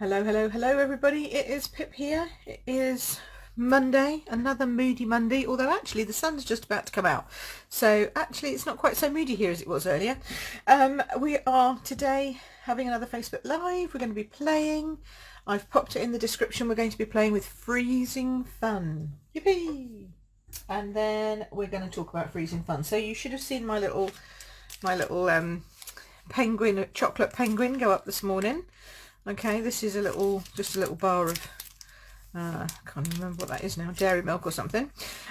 Hello, hello, hello everybody. It is Pip here. It is Monday, another moody Monday, although actually the sun's just about to come out. So actually it's not quite so moody here as it was earlier. We are today having another Facebook Live. We're going to be playing. I've popped it in the description. We're going to be playing with Freezin Fun. Yippee! And then we're going to talk about Freezin Fun. So you should have seen my little penguin, chocolate penguin go up this morning. Okay, this is just a little bar of, I can't even remember what that is now, dairy milk or something.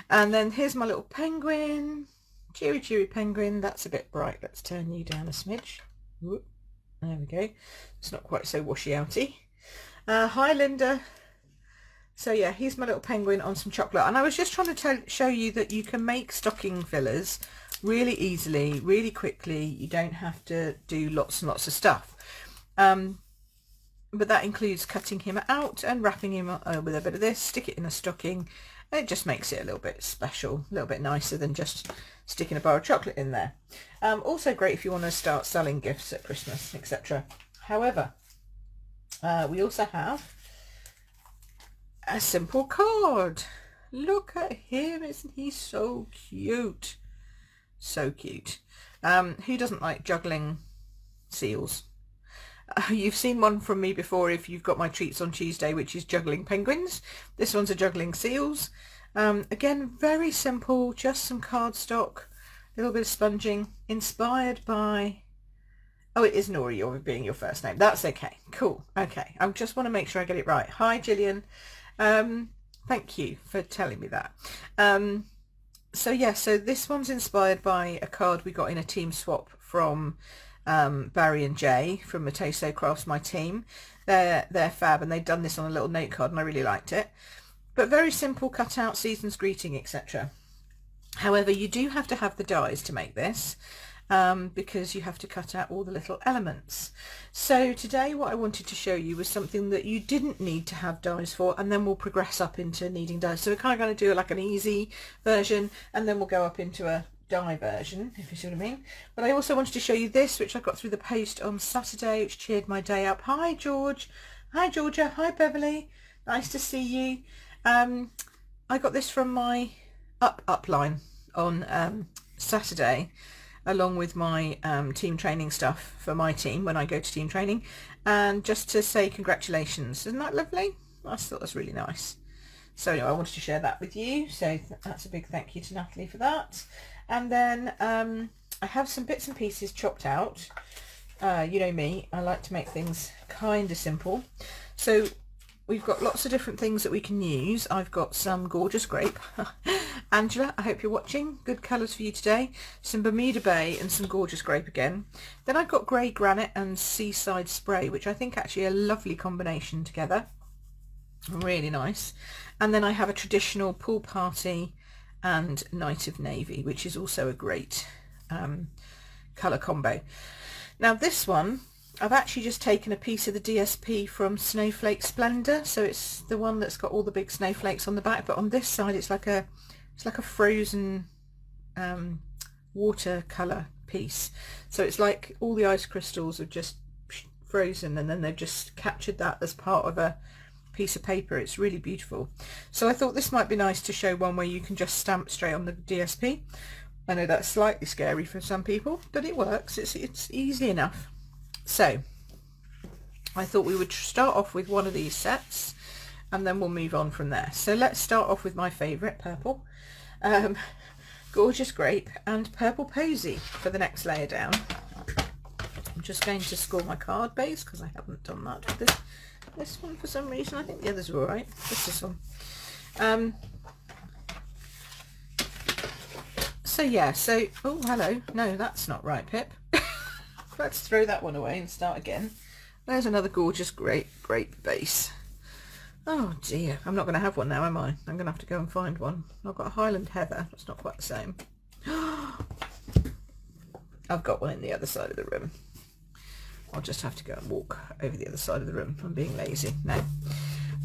And then here's my little penguin, cheery penguin. That's a bit bright. Let's turn you down a smidge. Whoop. There we go. It's not quite so washy-outy. Hi, Linda. So yeah, here's my little penguin on some chocolate. And I was just trying to show you that you can make stocking fillers really easily, really quickly. You don't have to do lots and lots of stuff. But that includes cutting him out and wrapping him with a bit of this, stick it in a stocking. It just makes it a little bit special, a little bit nicer than just sticking a bar of chocolate in there. Also great if you want to start selling gifts at Christmas, etc. However, we also have a simple card. Look at him, isn't he so cute? So cute. Who doesn't like juggling seals? You've seen one from me before if you've got my treats on Tuesday, which is juggling penguins. This one's a juggling seals. Again, very simple, just some cardstock, a little bit of sponging, inspired by, oh, it is Nori, you're being your first name. That's okay, cool, okay. I just want to make sure I get it right. Hi, Gillian. Thank you for telling me that. So yeah, so this one's inspired by a card we got in a team swap from Barry and Jay from Mateso Crafts, my team. They're fab, and they've done this on a little note card and I really liked it. But very simple cut out, season's greeting, etc. However, you do have to have the dies to make this, because you have to cut out all the little elements. So today what I wanted to show you was something that you didn't need to have dies for, and then we'll progress up into needing dies. So we're kind of going to do like an easy version, and then we'll go up into a die version, if you see what I mean. But I also wanted to show you this, which I got through the post on Saturday, which cheered my day up. Hi George, hi Georgia, hi Beverly, nice to see you. I got this from my upline on Saturday, along with my team training stuff for my team when I go to team training, and just to say congratulations. Isn't that lovely? I thought that was really nice. So anyway, I wanted to share that with you, so that's a big thank you to Natalie for that. And then I have some bits and pieces chopped out. You know me, I like to make things kind of simple. So we've got lots of different things that we can use. I've got some gorgeous grape. Angela, I hope you're watching. Good colours for you today. Some Bermuda Bay and some gorgeous grape again. Then I've got grey granite and seaside spray, which I think actually a lovely combination together. Really nice. And then I have a traditional pool party and night of navy, which is also a great colour combo. Now this one, I've actually just taken a piece of the DSP from Snowflake Splendor, so it's the one that's got all the big snowflakes on the back, but on this side it's like a frozen watercolour piece. So it's like all the ice crystals are just frozen, and then they've just captured that as part of a piece of paper. It's really beautiful. So I thought this might be nice to show one where you can just stamp straight on the DSP. I know that's slightly scary for some people, but it works. It's easy enough. So I thought we would start off with one of these sets, and then we'll move on from there. So let's start off with my favourite, purple, gorgeous grape and purple posy for the next layer down. I'm just going to score my card base because I haven't done that with this one for some reason. I think the others were alright. Just this one. So yeah, so, oh hello, no, that's not right, Pip. Let's throw that one away and start again. There's another gorgeous grape base. Oh dear, I'm not going to have one now, am I? I'm going to have to go and find one. I've got a Highland Heather, that's not quite the same. I've got one in the other side of the room. I'll just have to go and walk over the other side of the room. I'm being lazy. No.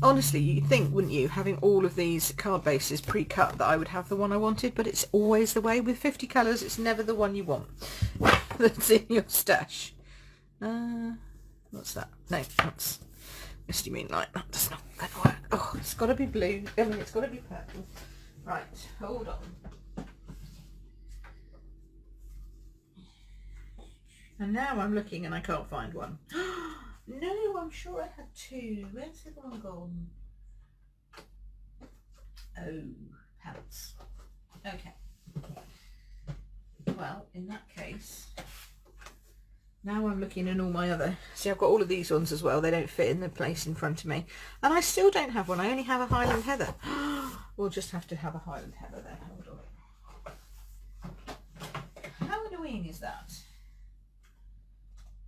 Honestly, you'd think, wouldn't you, having all of these card bases pre-cut, that I would have the one I wanted, but it's always the way with 50 colours. It's never the one you want that's in your stash. What's that? No, that's Misty Moonlight. That does not gonna work. Oh, it's got to be blue. I mean, it's got to be purple. Right, hold on. And now I'm looking and I can't find one. No, I'm sure I had two. Where's the one gone? Oh, pants. Okay. Well, in that case, now I'm looking in all my other... See, I've got all of these ones as well. They don't fit in the place in front of me. And I still don't have one. I only have a Highland Heather. We'll just have to have a Highland Heather then. Hold on. How annoying is that?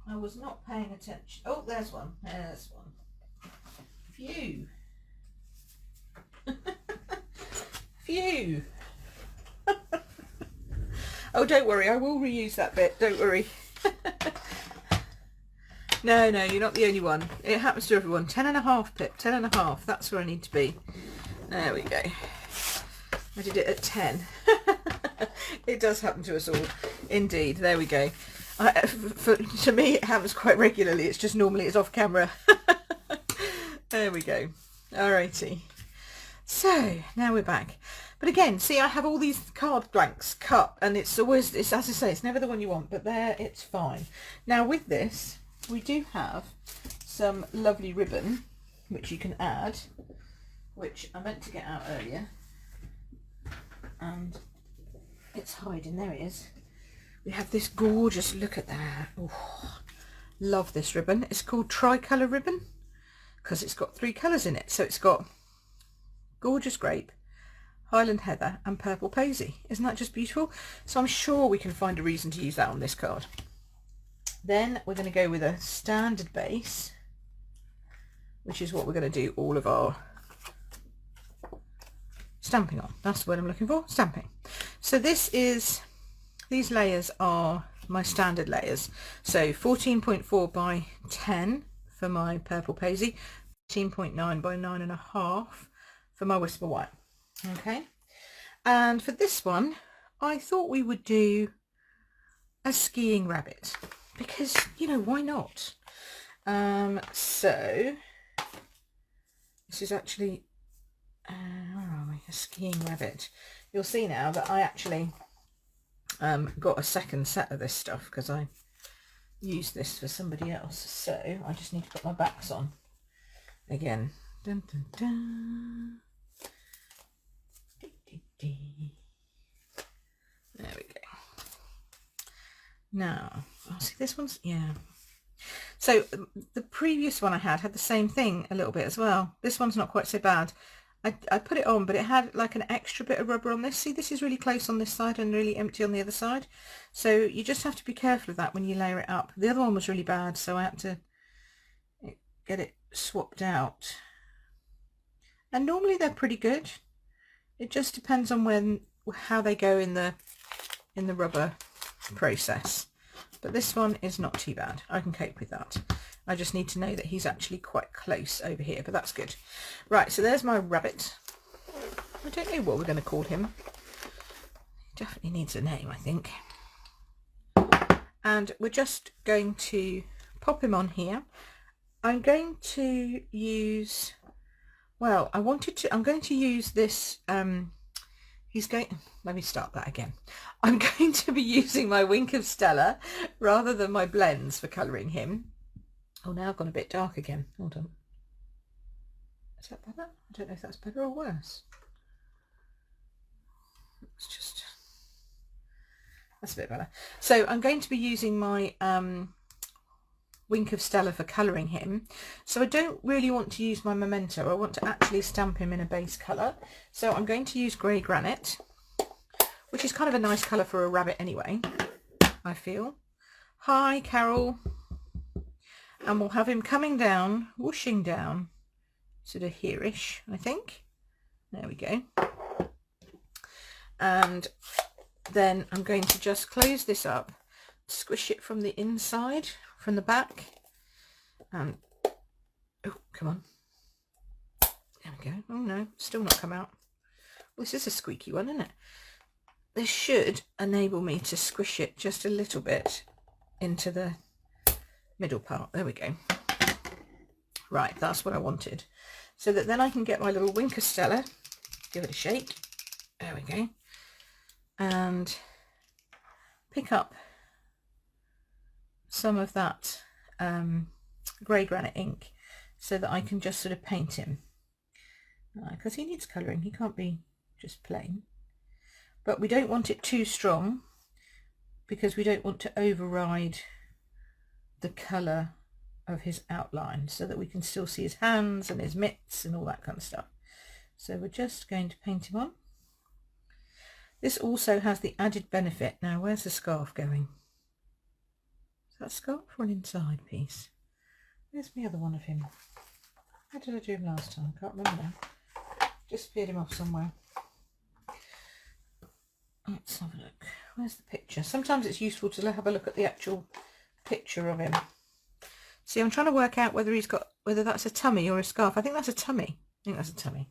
I was not paying attention. Oh, there's one. There's one. Phew. Phew. Oh, don't worry. I will reuse that bit. Don't worry. No, you're not the only one. It happens to everyone. 10.5, Pip. 10.5. That's where I need to be. There we go. I did it at 10. It does happen to us all. Indeed. There we go. To me, it happens quite regularly. It's just normally it's off camera. There we go. Alrighty. So now we're back. But again, see, I have all these card blanks cut, and it's always, it's, as I say, it's never the one you want, but there, it's fine. Now with this, we do have some lovely ribbon, which you can add, which I meant to get out earlier, and it's hiding. There it is. We have this gorgeous, look at that. Oh, love this ribbon. It's called Tricolour ribbon because it's got 3 colours in it. So it's got gorgeous grape, Highland Heather and purple Paisy. Isn't that just beautiful? So I'm sure we can find a reason to use that on this card. Then we're going to go with a standard base, which is what we're going to do all of our stamping on. That's the word I'm looking for, stamping. So this is... These layers are my standard layers. So 14.4 by 10 for my purple Paisy, 14.9 by 9.5 for my Whisper White. Okay. And for this one, I thought we would do a skiing rabbit because, you know, why not? So this is actually, where are we? A skiing rabbit. You'll see now that I actually got a second set of this stuff because I used this for somebody else, so I just need to put my backs on again. Dun, dun, dun. There we go. Now, oh, see, this one's, yeah. So the previous one I had the same thing a little bit as well. This one's not quite so bad. I put it on, but it had like an extra bit of rubber on this. See, this is really close on this side and really empty on the other side. So you just have to be careful of that when you layer it up. The other one was really bad, so I had to get it swapped out. And normally they're pretty good. It just depends on how they go in the rubber process. But this one is not too bad. I can cope with that. I just need to know that he's actually quite close over here, but that's good. Right, so there's my rabbit. I don't know what we're going to call him. He definitely needs a name, I think. And we're just going to pop him on here. I'm going to use, well, I'm going to use this, let me start that again. I'm going to be using my Wink of Stella rather than my blends for colouring him. Oh, now I've gone a bit dark again. Hold on. Is that better? I don't know if that's better or worse. It's just... That's a bit better. So I'm going to be using my Wink of Stella for colouring him. So I don't really want to use my Memento. I want to actually stamp him in a base colour. So I'm going to use Grey Granite, which is kind of a nice colour for a rabbit anyway, I feel. Hi, Carol. And we'll have him coming down, whooshing down, sort of here-ish, I think. There we go. And then I'm going to just close this up, squish it from the inside, from the back, and, oh, come on. There we go. Oh no, still not come out. Well, this is a squeaky one, isn't it? This should enable me to squish it just a little bit into the middle part. There we go. Right, that's what I wanted. So that then I can get my little wing Castella, give it a shake. There we go. And pick up some of that grey granite ink so that I can just sort of paint him. Because he needs colouring, he can't be just plain. But we don't want it too strong because we don't want to override the colour of his outline, so that we can still see his hands and his mitts and all that kind of stuff. So we're just going to paint him on. This also has the added benefit. Now, where's the scarf going? Is that a scarf or an inside piece? Where's the other one of him? How did I do him last time? I can't remember now. Just speared him off somewhere. Let's have a look. Where's the picture? Sometimes it's useful to have a look at the actual picture of him. See, I'm trying to work out whether whether that's a tummy or a scarf. I think that's a tummy. I think that's a tummy.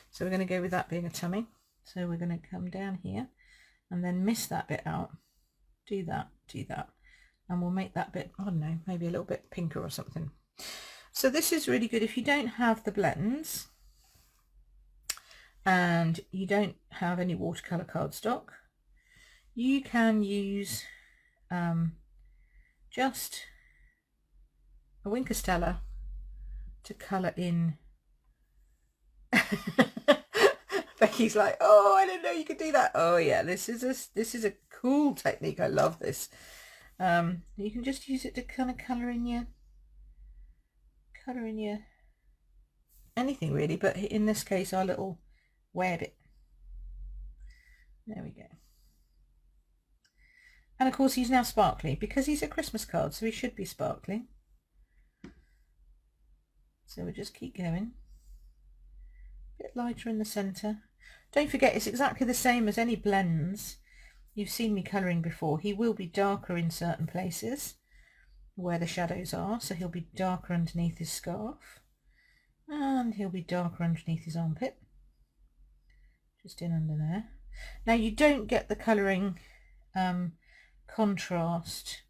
So we're going to go with that being a tummy. So we're going to come down here and then miss that bit out. Do that, and we'll make that bit, I don't know, maybe a little bit pinker or something. So this is really good if you don't have the blends and you don't have any watercolour cardstock. You can use just a wing Castella to colour in. Becky's like, oh, I didn't know you could do that. Oh yeah, this is a cool technique. I love this. You can just use it to kind of colour in your anything really, but in this case our little wear bit. There we go. And of course he's now sparkly because he's a Christmas card, so he should be sparkly. So we'll just keep going. A bit lighter in the centre. Don't forget, it's exactly the same as any blends. You've seen me colouring before. He will be darker in certain places where the shadows are, so he'll be darker underneath his scarf, and he'll be darker underneath his armpit, just in under there. Now you don't get the colouring contrast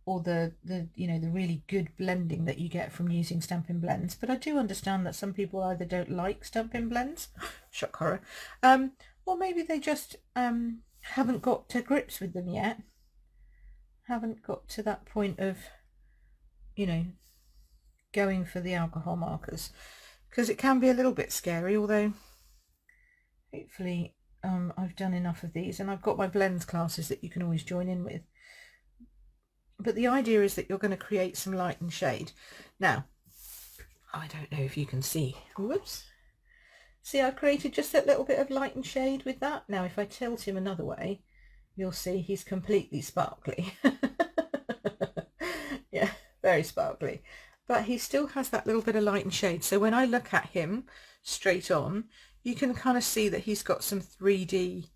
or the really good blending that you get from using Stampin' Blends, but I do understand that some people either don't like Stampin' Blends, shock horror, or maybe they just haven't got to grips with them yet, haven't got to that point of going for the alcohol markers, because it can be a little bit scary, although hopefully I've done enough of these and I've got my blends classes that you can always join in with. But the idea is that you're going to create some light and shade. Now, I don't know if you can see. Whoops. See, I created just that little bit of light and shade with that. Now, if I tilt him another way, you'll see he's completely sparkly. Yeah, very sparkly. But he still has that little bit of light and shade. So when I look at him straight on, you can kind of see that he's got some 3D.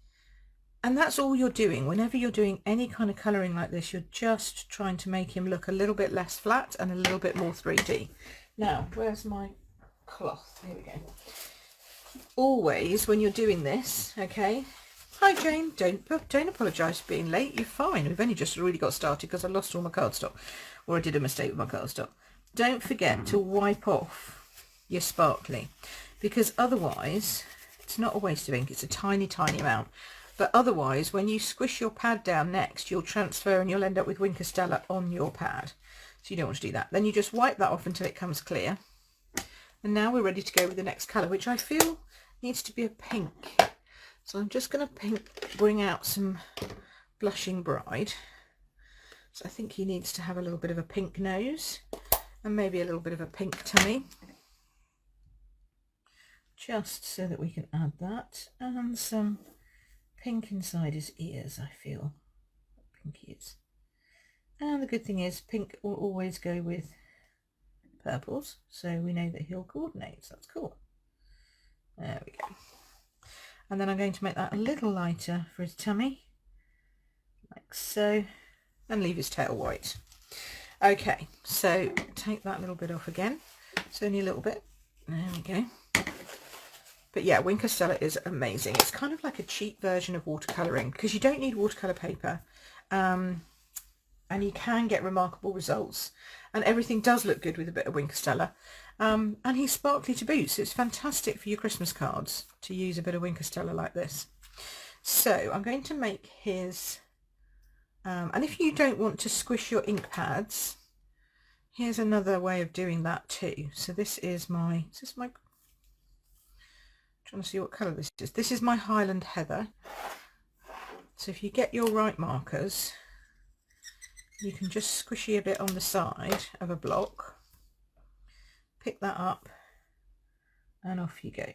And that's all you're doing. Whenever you're doing any kind of colouring like this, you're just trying to make him look a little bit less flat and a little bit more 3D. Now, where's my cloth? Here we go. Always, when you're doing this, okay? Hi, Jane. Don't apologise for being late. You're fine. We've only just really got started because I lost all my cardstock. Or I did a mistake with my cardstock. Don't forget to wipe off your sparkly, because otherwise, it's not a waste of ink. It's a tiny, tiny amount. But otherwise, when you squish your pad down next, you'll transfer and you'll end up with wing Castella on your pad. So you don't want to do that. Then you just wipe that off until it comes clear. And now we're ready to go with the next colour, which I feel needs to be a pink. So I'm just going to bring out some Blushing Bride. So I think he needs to have a little bit of a pink nose and maybe a little bit of a pink tummy. Just so that we can add that. And some pink inside his ears, I feel. Pink ears. And the good thing is pink will always go with purples, so we know that he'll coordinate, so that's cool. There we go. And then I'm going to make that a little lighter for his tummy, like so, and leave his tail white. Okay, so take that little bit off again. It's only a little bit. There we go. But yeah, wing Castella is amazing. It's kind of like a cheap version of watercolouring because you don't need watercolour paper. and you can get remarkable results, and everything does look good with a bit of Winkostella. And he's sparkly to boot, so it's fantastic for your Christmas cards to use a bit of Winkostella like this. So I'm going to make his, and if you don't want to squish your ink pads, here's another way of doing that too. So this is my, trying to see what colour this is. This is my Highland Heather. So if you get your right markers, you can just squishy a bit on the side of a block, pick that up, and off you go.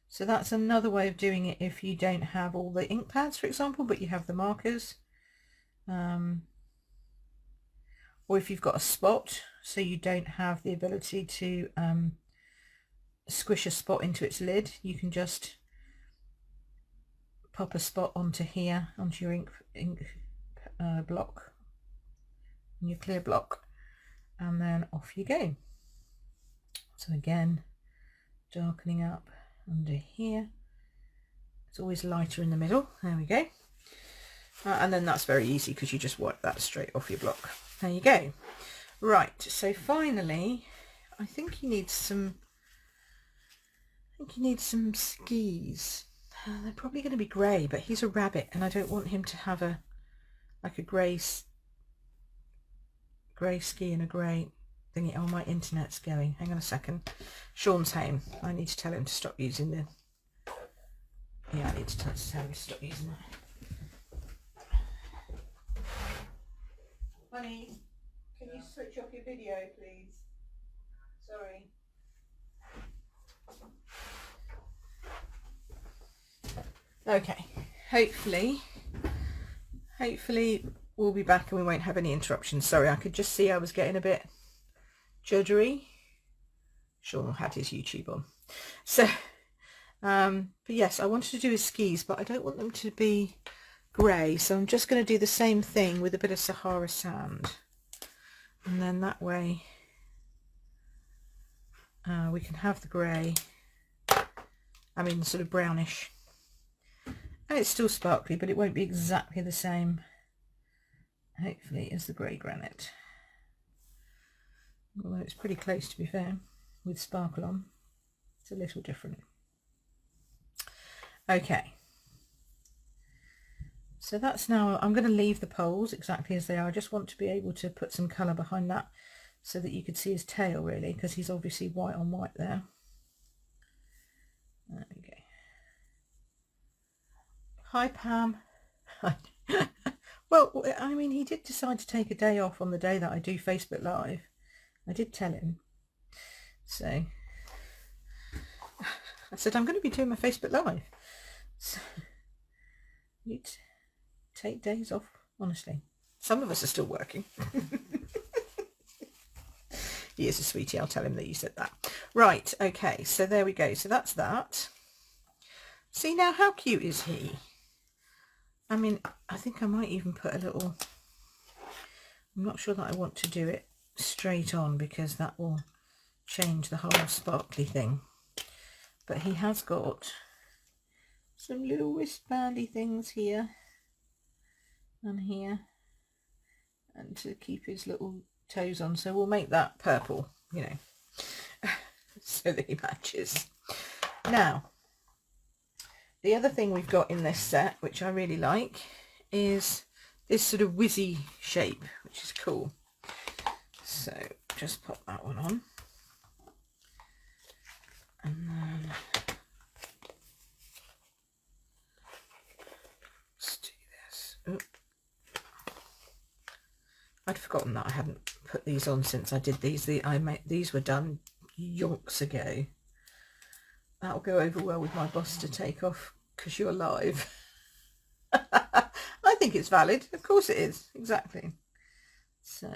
So that's another way of doing it if you don't have all the ink pads, for example, but you have the markers. Or if you've got a spot, so you don't have the ability to squish a spot into its lid, you can just pop a spot onto here, onto your ink block, your clear block, and then off you go. So again, darkening up under here. It's always lighter in the middle. There we go. And then that's very easy because you just wipe that straight off your block. There you go. Right, so finally, I think you need some skis. They're probably going to be grey, but he's a rabbit and I don't want him to have a grey ski and a grey thingy. Oh, my internet's going. Hang on a second. Sean's home. I need to tell him to stop using the... Yeah, I need to tell him to stop using that. Honey, can you switch off your video, please? Sorry. Okay, hopefully we'll be back and we won't have any interruptions. Sorry, I could just see I was getting a bit juddery. Sean had his YouTube on. So, but yes, I wanted to do his skis, but I don't want them to be grey, so I'm just going to do the same thing with a bit of Sahara sand, and then that way we can have the grey, I mean sort of brownish, and it's still sparkly, but it won't be exactly the same, hopefully, as the grey granite, although it's pretty close, to be fair, with sparkle on. It's a little different. Okay, so that's now, I'm going to leave the poles exactly as they are. I just want to be able to put some colour behind that so that you could see his tail, really, because he's obviously white on white there. There we go. Hi, Pam. Well, I mean, he did decide to take a day off on the day that I do Facebook Live. I did tell him. So I said, I'm going to be doing my Facebook Live. So you take days off, honestly. Some of us are still working. He is a sweetie. I'll tell him that you said that. Right, okay, so there we go. So that's that. See now, how cute is he? I mean, I think I might even put a little... I'm not sure that I want to do it straight on because that will change the whole sparkly thing. But he has got some little wristbandy things here and here, and to keep his little toes on, so we'll make that purple, you know, so that he matches. Now, the other thing we've got in this set, which I really like, is this sort of whizzy shape, which is cool. So just pop that one on, and then let's do this. Oop. I'd forgotten that I hadn't put these on since I did these. These were done yonks ago. That'll go over well with my boss to take off because you're live. I think it's valid. Of course it is. Exactly. So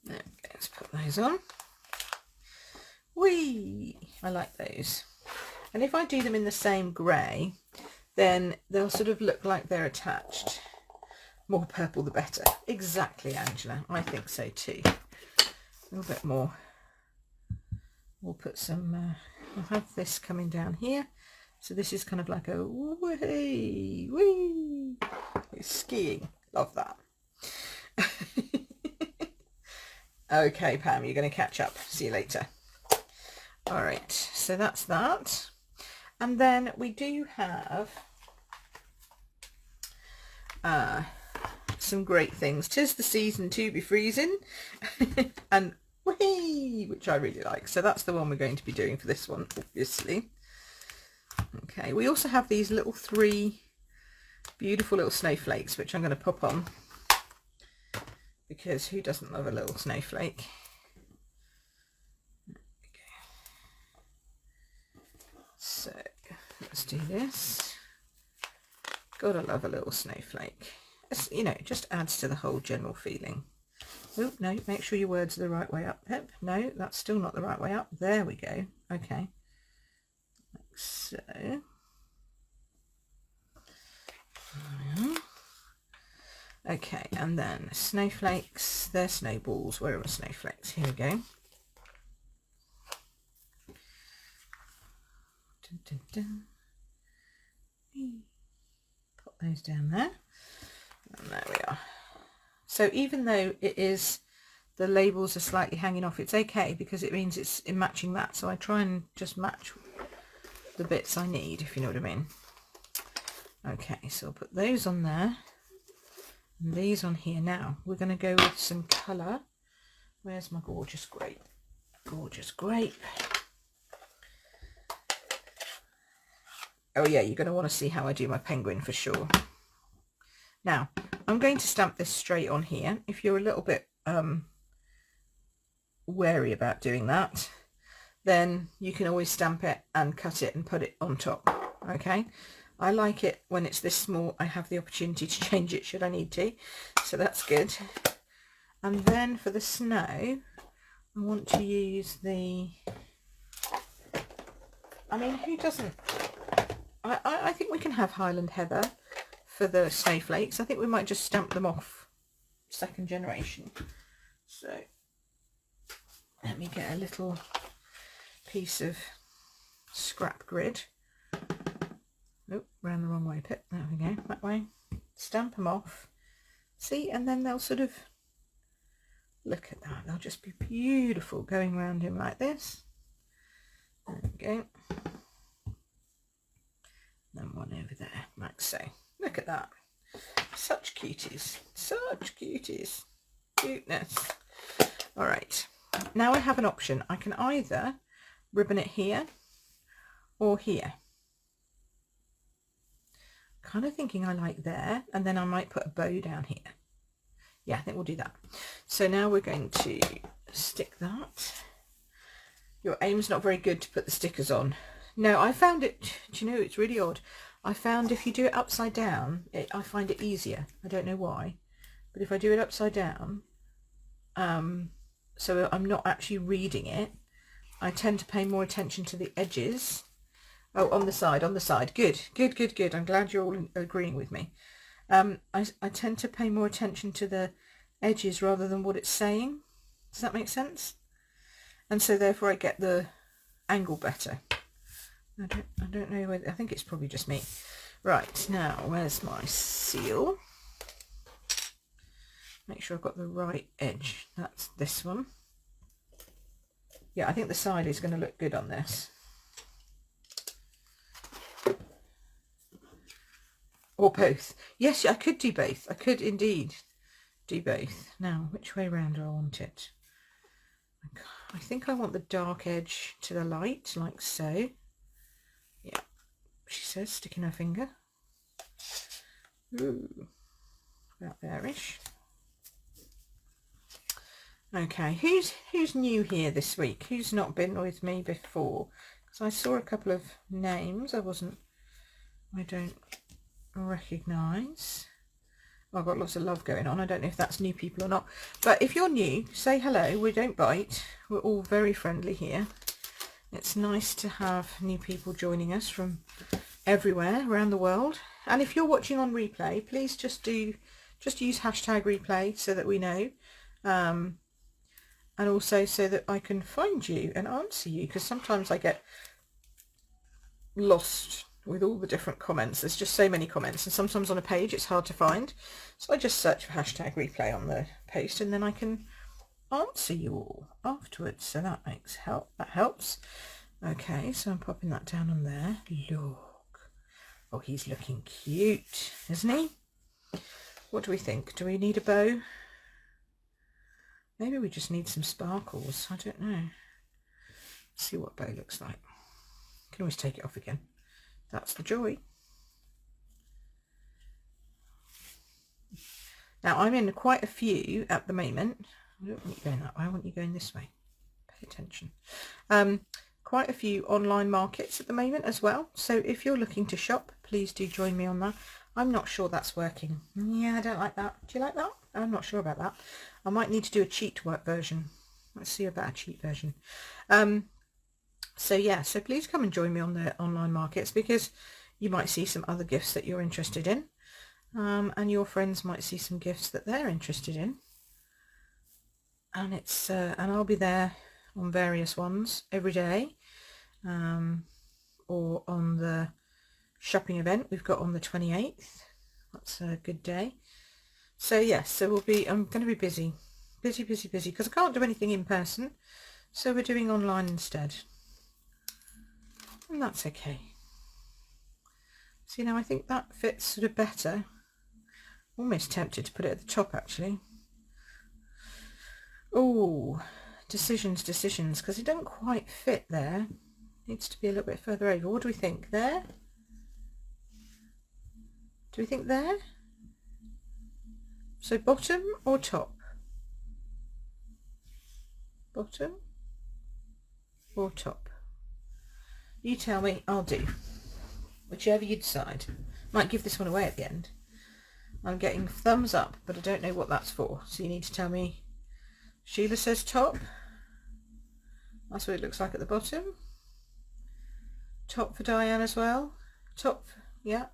there we go. Let's put those on. Whee! I like those. And if I do them in the same grey, then they'll sort of look like they're attached. More purple the better. Exactly, Angela. I think so too. A little bit more. We'll put some, I'll have this coming down here, So this is kind of like a wee, wee. It's skiing. Love that. Okay, Pam, you're going to catch up. See you later. All right, so that's that. And then we do have some great things. 'Tis the season to be freezing. And whee, which I really like. So that's the one we're going to be doing for this one, obviously. Okay, we also have these little 3 beautiful little snowflakes, which I'm going to pop on, because who doesn't love a little snowflake? Okay. So let's do this. Gotta love a little snowflake. It's, you know, it just adds to the whole general feeling. Oh, no, make sure your words are the right way up, Pip. No, that's still not the right way up. There we go. Okay. Like so. Okay, and then snowflakes. They're snowballs. Where are my snowflakes? Here we go. Dun, dun, dun. Pop those down there. And there we are. So even though it is, the labels are slightly hanging off, it's okay because it means it's in matching that. So I try and just match the bits I need, if you know what I mean. Okay, so I'll put those on there and these on here. Now we're going to go with some colour. Where's my gorgeous grape? Gorgeous grape. Oh yeah, you're going to want to see how I do my penguin for sure. Now, I'm going to stamp this straight on here. If you're a little bit wary about doing that, then you can always stamp it and cut it and put it on top. Okay, I like it when it's this small. I have the opportunity to change it should I need to, so that's good. And then for the snow, I want to use the, I mean, who doesn't? I think we can have Highland Heather for the snowflakes. I think we might just stamp them off 2nd generation. So let me get a little piece of scrap grid. Oh, ran the wrong way, Pip. There we go, that way. Stamp them off. See, and then they'll sort of, look at that, they'll just be beautiful going around him like this. There we go. Then one over there, like so. Look at that. Such cuties. Such cuties. Cuteness. All right. Now I have an option. I can either ribbon it here or here. Kind of thinking I like there, and then I might put a bow down here. Yeah, I think we'll do that. So now we're going to stick that. Your aim's not very good to put the stickers on. No, I found it, do you know, it's really odd. I found if you do it upside down, I find it easier. I don't know why, but if I do it upside down, so I'm not actually reading it, I tend to pay more attention to the edges. Oh, on the side, on the side. Good, good, good, good. I'm glad you're all agreeing with me. I tend to pay more attention to the edges rather than what it's saying. Does that make sense? And so therefore I get the angle better. I don't know whether, I think it's probably just me. Right, now where's my seal? Make sure I've got the right edge. That's this one. Yeah, I think the side is going to look good on this. Or both. Yes, I could do both. I could indeed do both. Now, which way round do I want it? I think I want the dark edge to the light, like so. Yeah, she says, sticking her finger. Ooh, about there-ish. Okay, who's new here this week? Who's not been with me before? Because I saw a couple of names I don't recognise. I've got lots of love going on. I don't know if that's new people or not. But if you're new, say hello. We don't bite. We're all very friendly here. It's nice to have new people joining us from everywhere around the world. And if you're watching on replay, please just use hashtag replay so that we know. And also so that I can find you and answer you, because sometimes I get lost with all the different comments. There's just so many comments, and sometimes on a page it's hard to find. So I just search for hashtag replay on the post, and then I can answer you all afterwards. So that helps. Okay, so I'm popping that down on there. Look. Oh, he's looking cute, isn't he? What do we think? Do we need a bow? Maybe we just need some sparkles. I don't know. Let's see what bow looks like. Can always take it off again. That's the joy. Now I'm in quite a few at the moment. I don't want you going that way. I want you going this way. Pay attention. Quite a few online markets at the moment as well. So if you're looking to shop, please do join me on that. I'm not sure that's working. Yeah, I don't like that. Do you like that? I'm not sure about that. I might need to do a cheat work version. Let's see about a cheat version. So yeah, so please come and join me on the online markets, because you might see some other gifts that you're interested in, and your friends might see some gifts that they're interested in, and it's and I'll be there on various ones every day, or on the shopping event we've got on the 28th. That's a good day. So yes, so I'm going to be busy because I can't do anything in person, so we're doing online instead. And that's okay. See, now I think that fits sort of better. Almost tempted to put it at the top, actually. Oh, decisions, because it doesn't quite fit there. Needs to be a little bit further over. What do we think? There? Do we think there? So bottom or top? Bottom or top? You tell me, I'll do. Whichever you decide. Might give this one away at the end. I'm getting thumbs up, but I don't know what that's for. So you need to tell me. Sheila says top. That's what it looks like at the bottom. Top for Diane as well. Top, yeah.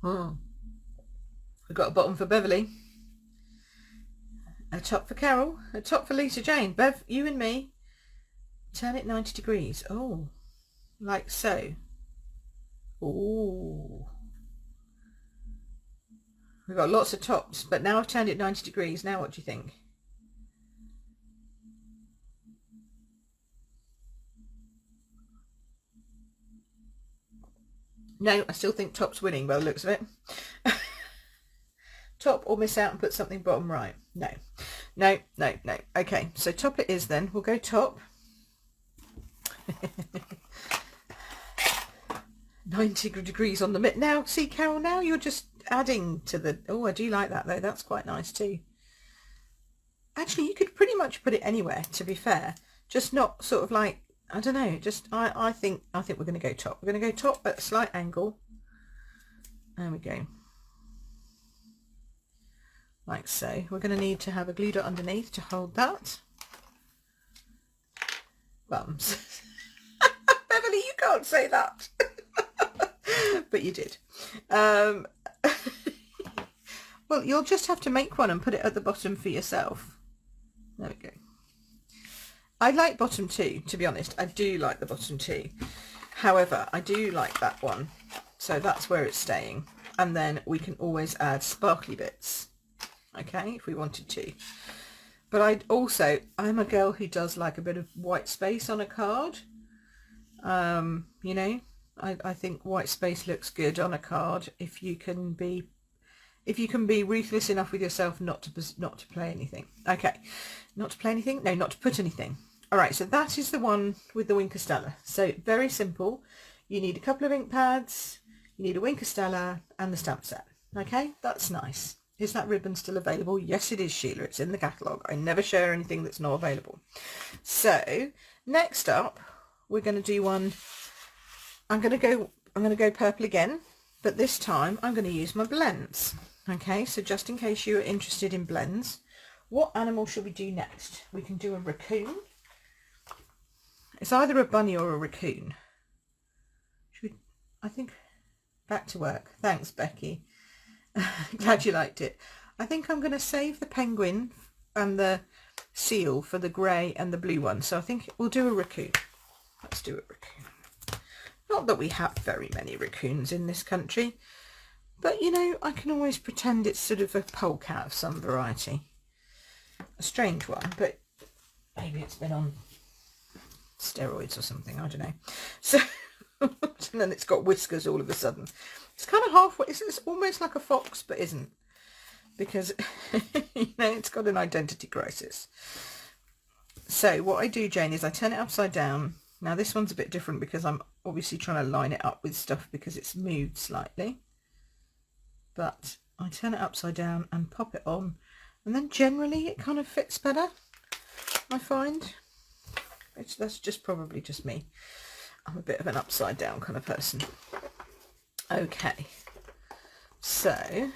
Oh. We've got a bottom for Beverly. A top for Carol. A top for Lisa Jane. Bev, you and me. Turn it 90 degrees. Oh. Like so. Ooh. We've got lots of tops, but now I've turned it 90 degrees. Now what do you think? No, I still think top's winning by the looks of it. Top or miss out and put something bottom right. No. Okay, so top it is then. We'll go top. 90 degrees on the mid. Now, see, Carol, now you're just adding to the... Oh, I do like that, though. That's quite nice, too. Actually, you could pretty much put it anywhere, to be fair. Just not sort of like... I don't know. Just, I think we're going to go top. We're going to go top at a slight angle. There we go. Like so. We're going to need to have a glue dot underneath to hold that. Bums. Beverly, you can't say that. But you did. Well, you'll just have to make one and put it at the bottom for yourself. There we go. I like bottom two, to be honest. I do like the bottom two. However, I do like that one. So that's where it's staying. And then we can always add sparkly bits. Okay, if we wanted to. But I'm a girl who does like a bit of white space on a card. You know, I think white space looks good on a card if you can be ruthless enough with yourself not to play anything. Okay, not to play anything? No, not to put anything. All right, so that is the one with the Wink of Stella. So very simple. You need a couple of ink pads, you need a Wink of Stella and the stamp set. Okay, that's nice. Is that ribbon still available? Yes, it is, Sheila. It's in the catalogue. I never share anything that's not available. So next up, we're going to do one. I'm going to go purple again, but this time I'm going to use my blends. Okay, so just in case you are interested in blends, what animal should we do next? We can do a raccoon. It's either a bunny or a raccoon. I think, back to work. Thanks, Becky. Glad you liked it. I think I'm going to save the penguin and the seal for the grey and the blue one. So I think we'll do a raccoon. Let's do a raccoon. Not that we have very many raccoons in this country, but you know, I can always pretend it's sort of a polecat of some variety. A strange one, but maybe it's been on steroids or something, I don't know. So, and then it's got whiskers all of a sudden. It's kind of halfway, it's almost like a fox, but isn't. Because, you know, it's got an identity crisis. So what I do, Jane, is I turn it upside down. Now this one's a bit different because I'm obviously trying to line it up with stuff because it's moved slightly. But I turn it upside down and pop it on. And then generally it kind of fits better, I find. That's just probably just me. I'm a bit of an upside down kind of person. Okay. So,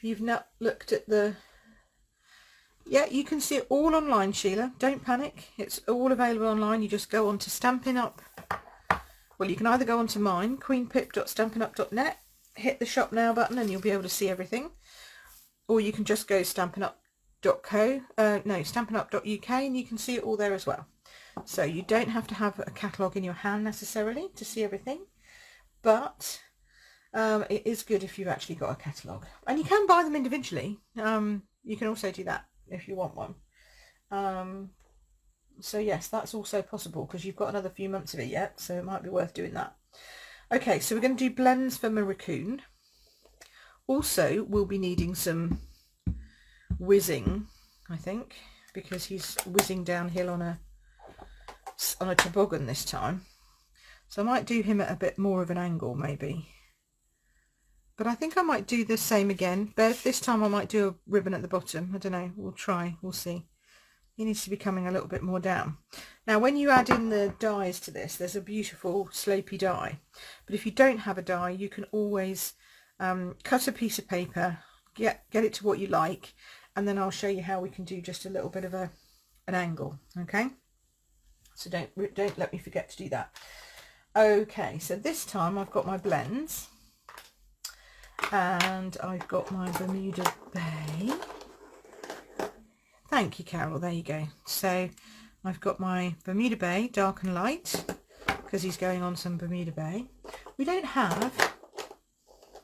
you've not looked at the... Yeah, you can see it all online, Sheila. Don't panic. It's all available online. You just go on to Stampin Up. Well, you can either go on to mine, queenpip.stampinup.net, hit the shop now button and you'll be able to see everything. Or you can just go stampinup.uk and you can see it all there as well. So you don't have to have a catalogue in your hand necessarily to see everything. But it is good if you've actually got a catalogue. And you can buy them individually. You can also do that if you want one. So yes, that's also possible because you've got another few months of it yet, so it might be worth doing that. Okay, so we're going to do blends for my raccoon. Also, we'll be needing some whizzing, I think, because he's whizzing downhill on a toboggan this time. So I might do him at a bit more of an angle maybe. But I think I might do the same again. But this time I might do a ribbon at the bottom. I don't know. We'll try. We'll see. He needs to be coming a little bit more down. Now, when you add in the dies to this, there's a beautiful slopey die. But if you don't have a die, you can always cut a piece of paper, get it to what you like, and then I'll show you how we can do just a little bit of an angle. Okay? So don't let me forget to do that. Okay, so this time I've got my blends. And I've got my Bermuda Bay. Thank you, Carol. There you go. So I've got my Bermuda Bay, dark and light, because he's going on some Bermuda Bay. We don't have,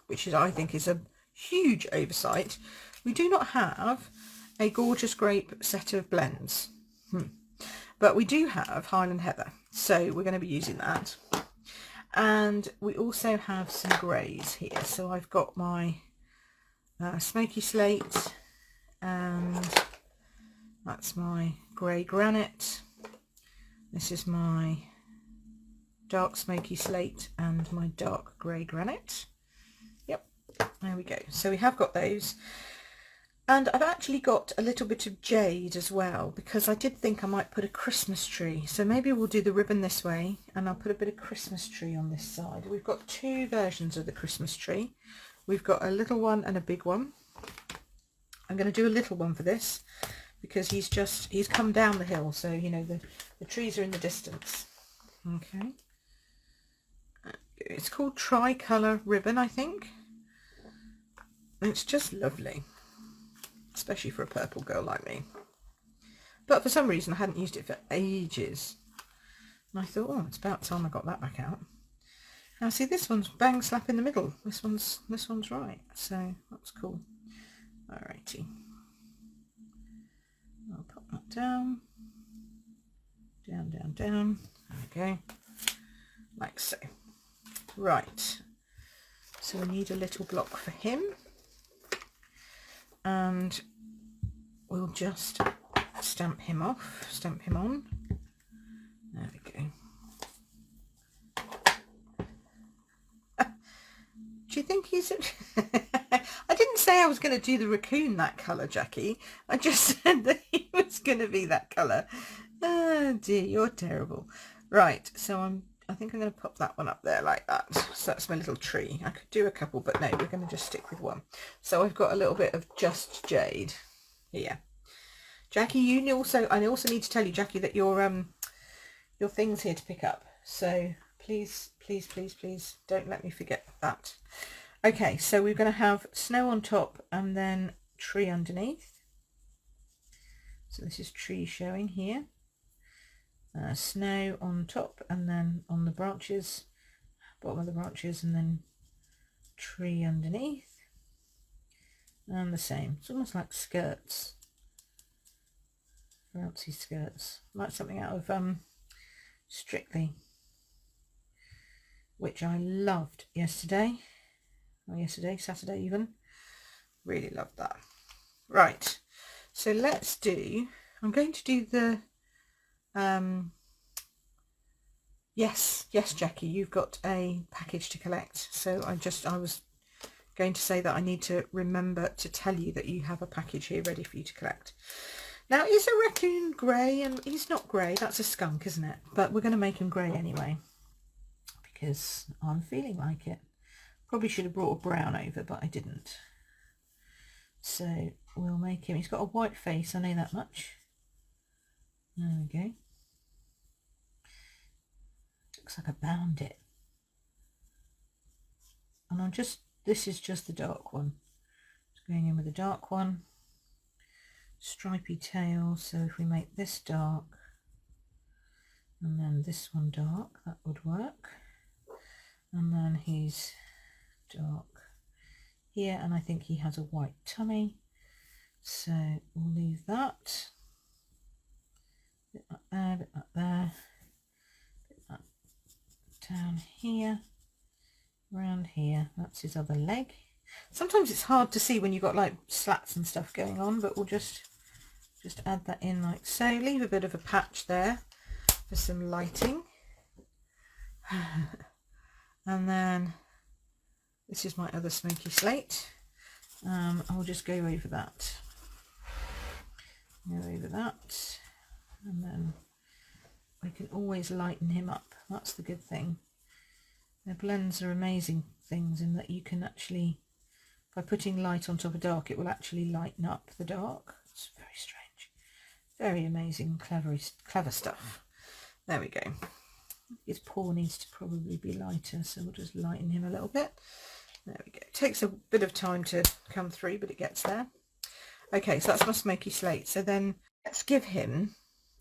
which is, I think is a huge oversight, we do not have a gorgeous grape set of blends. But we do have Highland Heather, so we're going to be using that. And we also have some greys here. So I've got my smoky slate, and that's my grey granite. This is my dark smoky slate and my dark grey granite. Yep, there we go. So we have got those. And I've actually got a little bit of jade as well, because I did think I might put a Christmas tree. So maybe we'll do the ribbon this way and I'll put a bit of Christmas tree on this side. We've got two versions of the Christmas tree. We've got a little one and a big one. I'm going to do a little one for this because he's come down the hill. So, you know, the trees are in the distance. Okay. It's called Tricolour Ribbon, I think. It's just lovely. Especially for a purple girl like me. But for some reason I hadn't used it for ages. And I thought, oh, it's about time I got that back out. Now see, this one's bang slap in the middle. This one's right. So that's cool. Alrighty. I'll pop that down. Down, down, down. There we go. Like so. Right. So we need a little block for him. And we'll just stamp him on. There we go. Do you think he's... I didn't say I was going to do the raccoon that colour, Jackie. I just said that he was going to be that colour. Oh dear, you're terrible. Right, so I think I'm going to pop that one up there like that. So that's my little tree. I could do a couple, but no, we're going to just stick with one. So I've got a little bit of just jade here. Jackie, I also need to tell you, Jackie, that your thing's here to pick up. So please, please, please, please don't let me forget that. Okay, so we're going to have snow on top and then tree underneath. So this is tree showing here. snow on top, and then on the branches, bottom of the branches, and then tree underneath, and the same. It's almost like skirts, fancy skirts, like something out of Strictly, which I loved yesterday, Saturday even. Really loved that. Right, so let's do, I'm going to do the yes Jackie, you've got a package to collect. So I was going to say that I need to remember to tell you that you have a package here ready for you to collect. Now, is a raccoon grey? And he's not grey, that's a skunk, isn't it? But we're going to make him grey anyway, because I'm feeling like it. Probably should have brought a brown over, but I didn't. So we'll make him, he's got a white face, I know that much. There we go. Looks like I bound it. And I'm just, this is just the dark one. Just going in with the dark one. Stripy tail, so if we make this dark and then this one dark, that would work. And then he's dark here, and I think he has a white tummy, so we'll leave that. Bit like there, bit like there, bit like down here, around here. That's his other leg. Sometimes it's hard to see when you've got like slats and stuff going on, but we'll just add that in like so. Leave a bit of a patch there for some lighting. And then this is my other smoky slate. I'll just go over that. Go over that. And then we can always lighten him up. That's the good thing. The blends are amazing things in that you can actually, by putting light on top of dark, it will actually lighten up the dark. It's very strange. Very amazing, clever stuff. There we go. His paw needs to probably be lighter, so we'll just lighten him a little bit. There we go. It takes a bit of time to come through, but it gets there. Okay, so that's my smoky slate. So then let's give him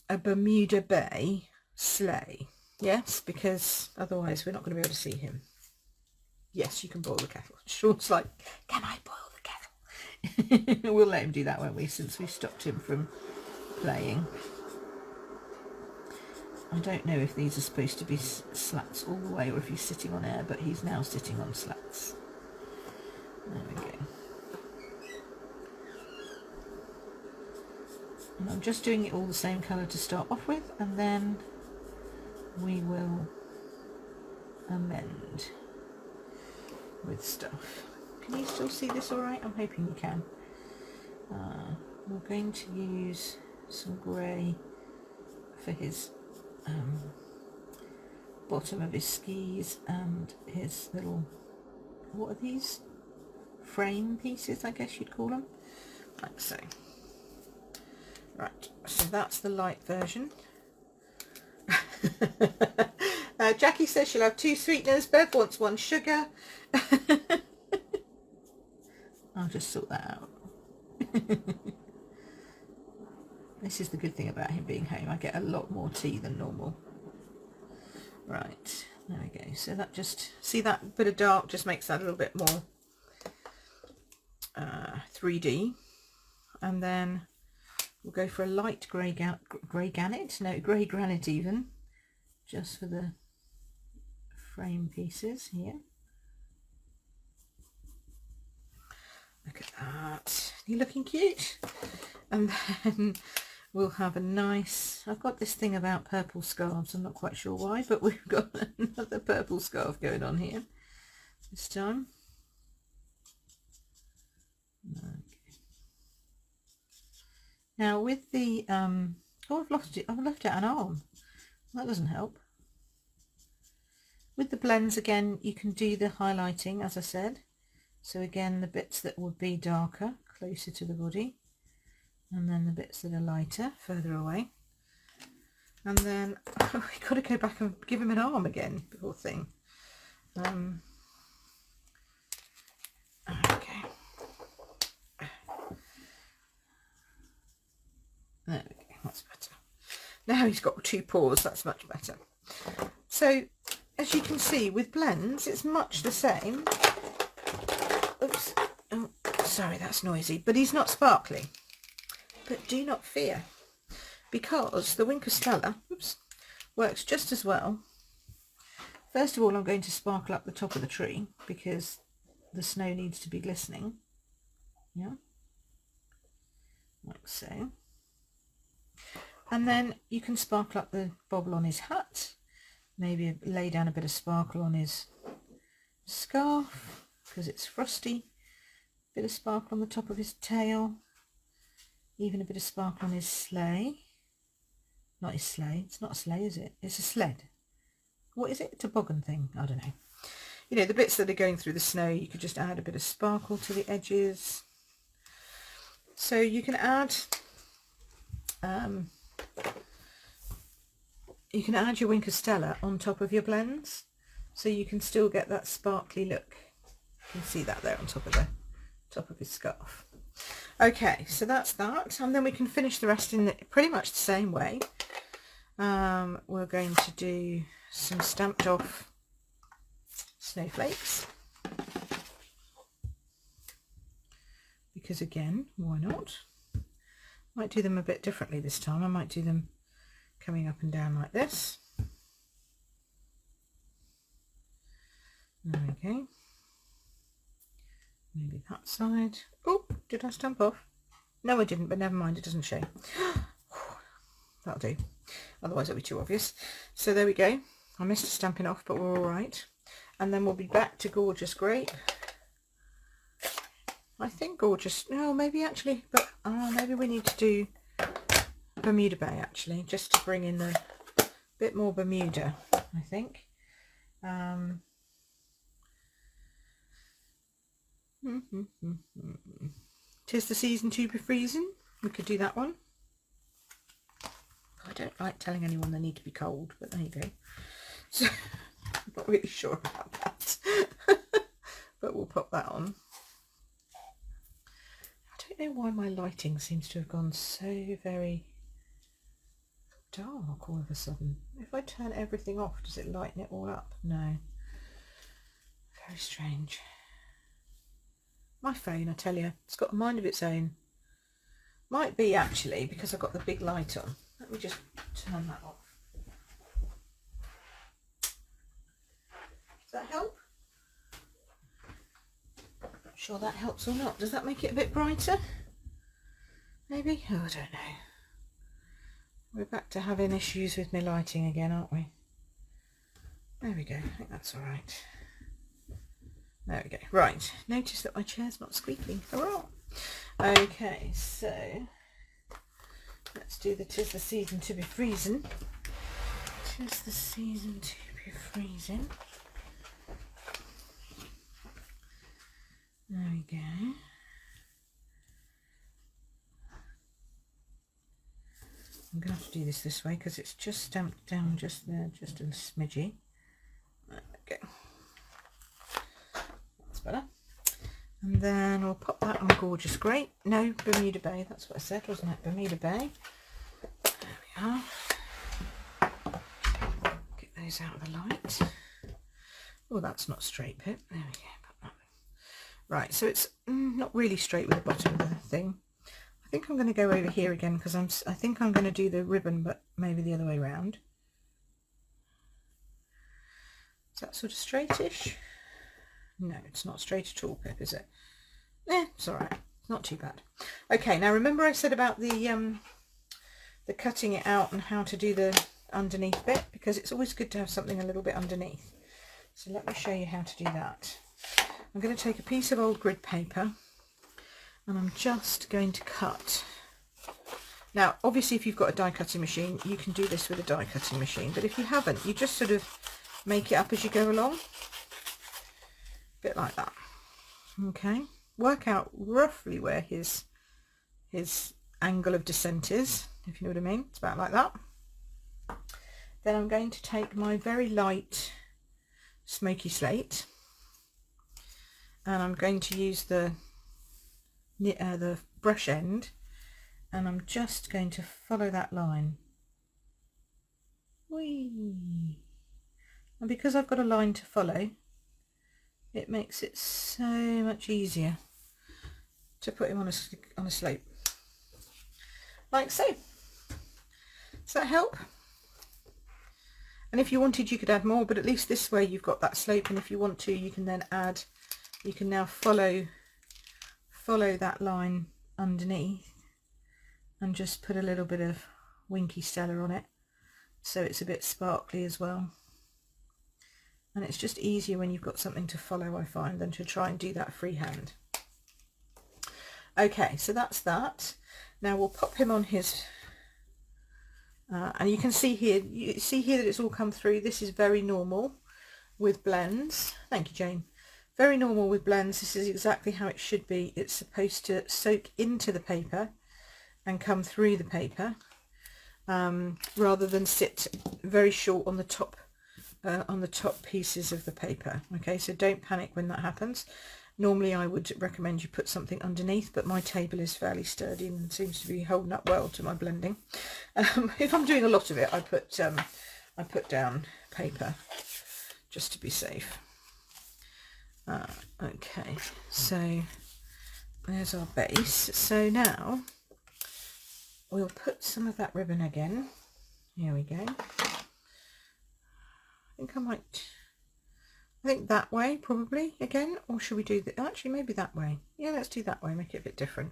a Bermuda Bay sleigh. Yes, because otherwise we're not going to be able to see him. Yes, you can boil the kettle. Sean's like, can I boil the kettle? We'll let him do that, won't we, since we stopped him from playing. I don't know if these are supposed to be slats all the way or if he's sitting on air, but he's now sitting on slats. There we go. And I'm just doing it all the same colour to start off with, and then we will amend with stuff. Can you still see this all right? I'm hoping you can. We're going to use some grey for his bottom of his skis and his little, what are these? Frame pieces, I guess you'd call them. Like so. Right, so that's the light version. Jackie says she'll have 2 sweeteners. Bev wants 1 sugar. I'll just sort that out. This is the good thing about him being home. I get a lot more tea than normal. Right, there we go. So that just, see that bit of dark just makes that a little bit more 3D. And then we'll go for a light grey granite even, just for the frame pieces here. Look at that. You're looking cute. And then we'll have a nice, I've got this thing about purple scarves, I'm not quite sure why, but we've got another purple scarf going on here this time. Okay. Now with the oh, I've left out an arm. That doesn't help. With the blends again, you can do the highlighting, as I said. So again, the bits that would be darker, closer to the body, and then the bits that are lighter, further away. And then we've got to go back and give him an arm again, poor thing. Okay. There we go, that's better. Now he's got 2 paws, that's much better. So as you can see with blends, it's much the same. Oops, oh, sorry, that's noisy, but he's not sparkly. But do not fear, because the Wink of Stella, oops, works just as well. First of all, I'm going to sparkle up the top of the tree because the snow needs to be glistening. Yeah, like so. And then you can sparkle up the bobble on his hat, maybe lay down a bit of sparkle on his scarf because it's frosty, bit of sparkle on the top of his tail, even a bit of sparkle on his sleigh. Not his sleigh, it's not a sleigh, is it? It's a sled. What is it? A toboggan thing? I don't know. You know, the bits that are going through the snow, you could just add a bit of sparkle to the edges. So you can add your Wink of Stella on top of your blends, so you can still get that sparkly look. You can see that there on top of his scarf. Okay, so that's that, and then we can finish the rest in pretty much the same way. We're going to do some stamped off snowflakes, because again, why not? Might do them a bit differently this time. I might do them coming up and down like this. There we go. Maybe that side. Oh, did I stamp off? No, I didn't, but never mind, it doesn't show. That'll do. Otherwise it'll be too obvious. So there we go. I missed a stamping off, but we're all right. And then we'll be back to Gorgeous Grape. I think Gorgeous, no, maybe actually, but maybe we need to do Bermuda Bay actually, just to bring in the bit more Bermuda, I think. 'Tis the season to be freezing. We could do that one. I don't like telling anyone they need to be cold, but there you go. So I'm not really sure about that. But we'll pop that on. I don't know why my lighting seems to have gone so very dark all of a sudden. If I turn everything off, does it lighten it all up? No. Very strange. My phone, I tell you, it's got a mind of its own. Might be actually because I've got the big light on. Let me just turn that off. Does that help? Not sure that helps or not. Does that make it a bit brighter? Maybe? Oh, I don't know. We're back to having issues with my lighting again, aren't we? There we go. I think that's all right. There we go. Right. Notice that my chair's not squeaking. Hurrah! Okay, so let's do the 'Tis the Season to be Freezing. 'Tis the season to be freezing. There we go. I'm going to have to do this way because it's just stamped down just there, just a smidgy. There we go. That's better. And then we'll pop that on Gorgeous Grape. No, Bermuda Bay, that's what I said, wasn't it? Bermuda Bay. There we are. Get those out of the light. Oh, that's not straight, Pip. There we go. Pop that. Right, so it's not really straight with the bottom of the thing. I think I'm going to go over here again because I think I'm going to do the ribbon, but maybe the other way around. Is that sort of straightish? No, it's not straight at all, Pip, is it? It's all right. It's not too bad. Okay, now remember I said about the cutting it out and how to do the underneath bit, because it's always good to have something a little bit underneath. So let me show you how to do that. I'm going to take a piece of old grid paper and I'm just going to cut. Now, obviously, if you've got a die cutting machine, you can do this with a die cutting machine, but if you haven't, you just sort of make it up as you go along. Bit like that. Okay, work out roughly where his angle of descent is, if you know what I mean. It's about like that. Then I'm going to take my very light smoky slate and I'm going to use the brush end, and I'm just going to follow that line Whee! And because I've got a line to follow, it makes it so much easier to put him on a slope, like so. Does that help? And if you wanted, you could add more, but at least this way you've got that slope, and if you want to, you can then add, you can now follow that line underneath and just put a little bit of Winky Stella on it, so it's a bit sparkly as well. And it's just easier when you've got something to follow, I find, than to try and do that freehand. Okay, so that's that. Now we'll pop him on his, and you can see here, that it's all come through. This is very normal with blends. Thank you, Jane. Very normal with blends. This is exactly how it should be. It's supposed to soak into the paper and come through the paper, rather than sit very short on the top pieces of the paper. Okay, so don't panic when that happens. Normally I would recommend you put something underneath, but my table is fairly sturdy and seems to be holding up well to my blending. If I'm doing a lot of it, I put down paper just to be safe. Okay, so there's our base. So now we'll put some of that ribbon again. Here we go. I think that way probably again, or should we do that? Actually, maybe that way. Yeah, let's do that way, make it a bit different.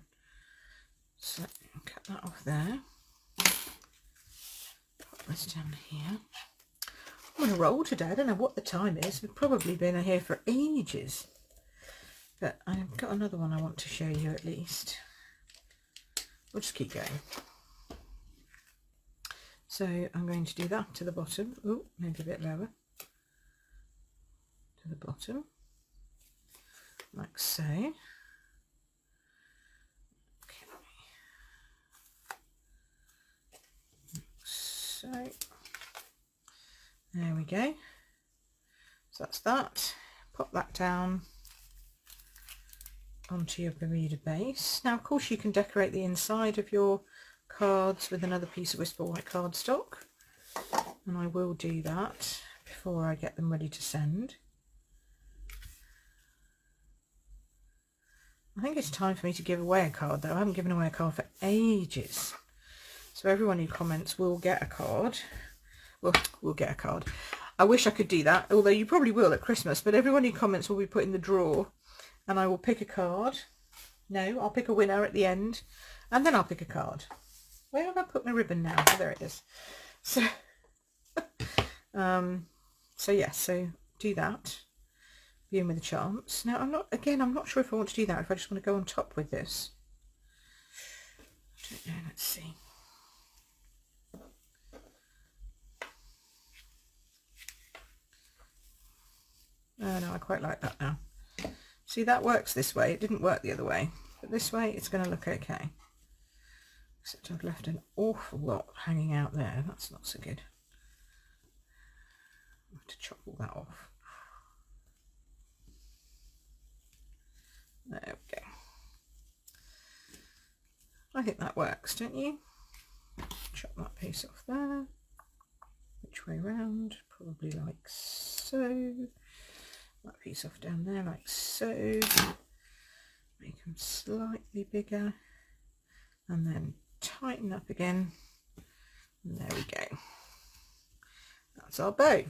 So cut that off there. Put this down here. I'm on a roll today. I don't know what the time is. We've probably been here for ages. But I've got another one I want to show you at least. We'll just keep going. So I'm going to do that to the bottom. Oh, maybe a bit lower. To the bottom. Like so. Okay. So there we go. So that's that. Pop that down onto your Bermuda base. Now of course you can decorate the inside of your cards with another piece of Whisper White cardstock, and I will do that before I get them ready to send. I think it's time for me to give away a card though. I haven't given away a card for ages. So everyone who comments will get a card. Well, we'll get a card. I wish I could do that, although you probably will at Christmas, but everyone who comments will be put in the draw and I will pick a card. No, I'll pick a winner at the end and then I'll pick a card. Where have I put my ribbon now? Oh, there it is. So, so do that. Begin with a chance. Now I'm not sure if I want to do that, if I just want to go on top with this. I don't know, let's see. Oh no, I quite like that now. See, that works this way. It didn't work the other way, but this way it's going to look okay. Except I've left an awful lot hanging out there. That's not so good. I have to chop all that off. There we go. I think that works, don't you? Chop that piece off there. Which way round? Probably like so. That piece off down there like so. Make them slightly bigger. And then tighten up again. And there we go. That's our bow.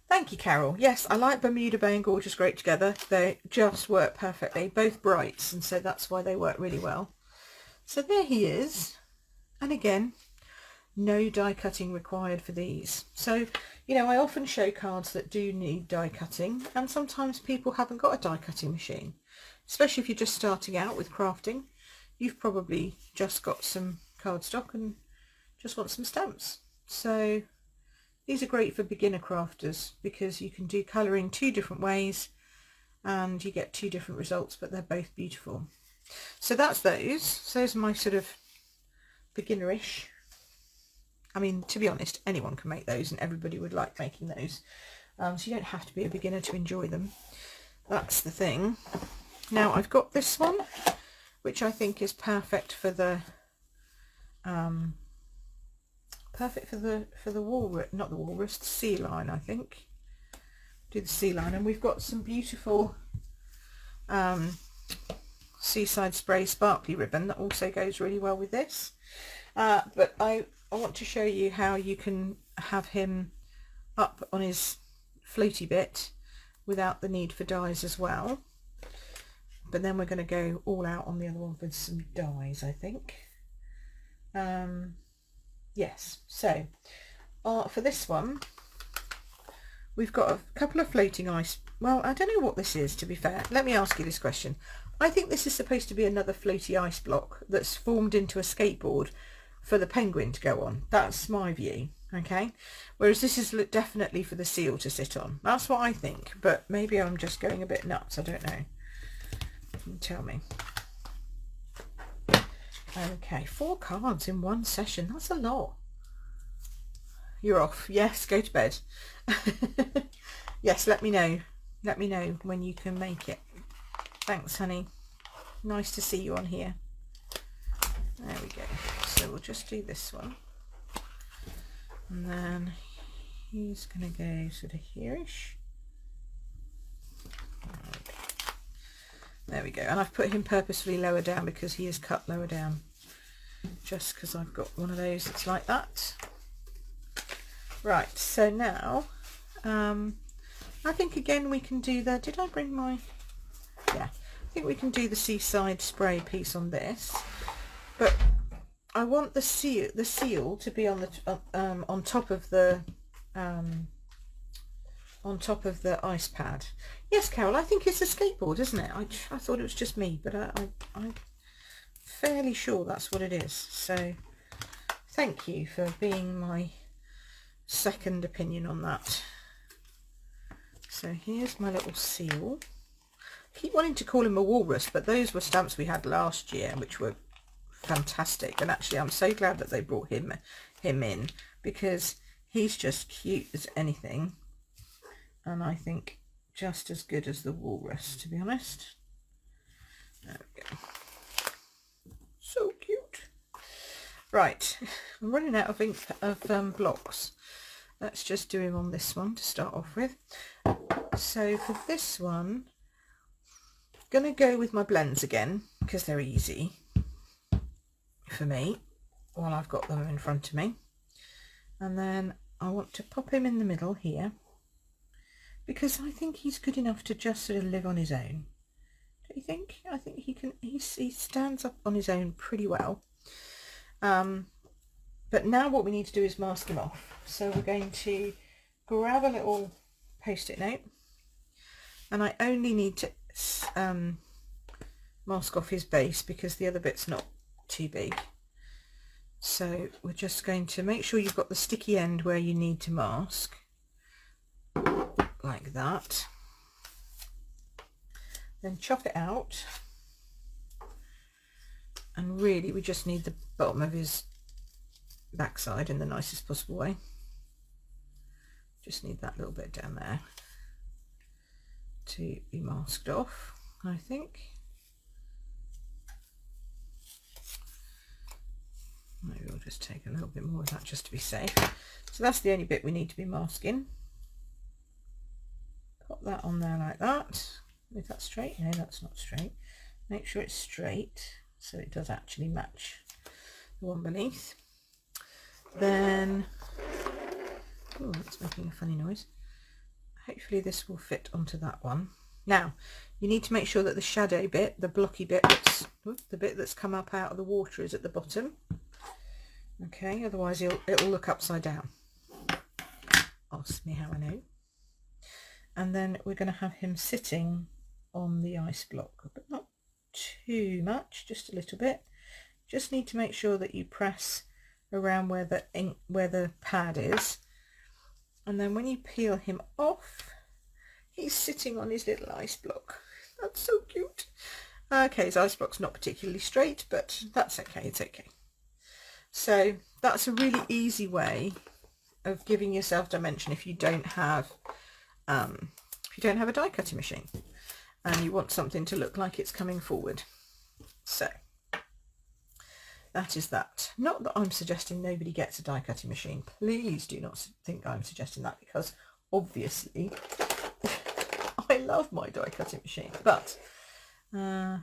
Thank you, Carol. Yes, I like Bermuda Bay and Gorgeous Grape together. They just work perfectly. Both brights, and so that's why they work really well. So there he is. And again, no die cutting required for these. So, you know, I often show cards that do need die cutting, and sometimes people haven't got a die cutting machine. Especially if you're just starting out with crafting. You've probably just got some cardstock and just want some stamps. So these are great for beginner crafters because you can do colouring two different ways and you get two different results, but they're both beautiful. So that's those. So those are my sort of beginnerish. I mean, to be honest, anyone can make those and everybody would like making those. So you don't have to be a beginner to enjoy them. That's the thing. Now I've got this one, which I think is perfect for the perfect for the walrus, not the walrus, the sea lion, I think. Do the sea lion, and we've got some beautiful Seaside Spray sparkly ribbon that also goes really well with this. But I want to show you how you can have him up on his floaty bit without the need for dies as well. But then we're going to go all out on the other one with some dies, I think. Yes, so for this one we've got a couple of floating ice. Well, I don't know what this is, to be fair. Let me ask you this question. I think this is supposed to be another floaty ice block that's formed into a skateboard for the penguin to go on. That's my view, okay? Whereas this is definitely for the seal to sit on. That's what I think, but maybe I'm just going a bit nuts, I don't know. You tell me. Okay, 4 cards in one session. That's a lot. You're off. Yes, go to bed. Yes, let me know. Let me know when you can make it. Thanks, honey. Nice to see you on here. There we go. So we'll just do this one. And then he's going to go sort of here-ish. There we go. And I've put him purposefully lower down because he is cut lower down. Just because I've got one of those that's like that. Right, so now I think again we can do the, did I bring my, yeah, I think we can do the Seaside Spray piece on this, but I want the seal to be on the on top of the ice pad. Yes, Carol, I think it's a skateboard, isn't it? I thought it was just me, but I'm fairly sure that's what it is. So thank you for being my second opinion on that. So here's my little seal. I keep wanting to call him a walrus, but those were stamps we had last year which were fantastic, and actually I'm so glad that they brought him in, because he's just cute as anything, and I think just as good as the walrus, to be honest. There we go. So cute. Right, I'm running out of ink of blocks. Let's just do him on this one to start off with. So for this one, I'm going to go with my blends again because they're easy for me while I've got them in front of me. And then I want to pop him in the middle here because I think he's good enough to just sort of live on his own. Don't you think? I think he stands up on his own pretty well. But now what we need to do is mask him off. So we're going to grab a little post-it note, and I only need to mask off his base because the other bit's not too big. So we're just going to make sure you've got the sticky end where you need to mask, like that. Then chop it out, and really we just need the bottom of his backside in the nicest possible way. Just need that little bit down there to be masked off, I think. Maybe we'll just take a little bit more of that just to be safe. So that's the only bit we need to be masking. Pop that on there like that. Is that straight? No, that's not straight. Make sure it's straight so it does actually match the one beneath. Then, oh, that's making a funny noise. Hopefully this will fit onto that one. Now, you need to make sure that the shadow bit, the blocky bit, the bit that's come up out of the water is at the bottom. Okay, otherwise it'll look upside down. Ask me how I know. And then we're going to have him sitting on the ice block, but not too much, just a little bit. Just need to make sure that you press around where the pad is, and then when you peel him off, he's sitting on his little ice block. That's so cute. Okay, his ice block's not particularly straight, but that's okay, it's okay. So that's a really easy way of giving yourself dimension if you don't have a die cutting machine and you want something to look like it's coming forward. So that is that. Not that I'm suggesting nobody gets a die cutting machine. Please do not think I'm suggesting that, because obviously I love my die cutting machine, but I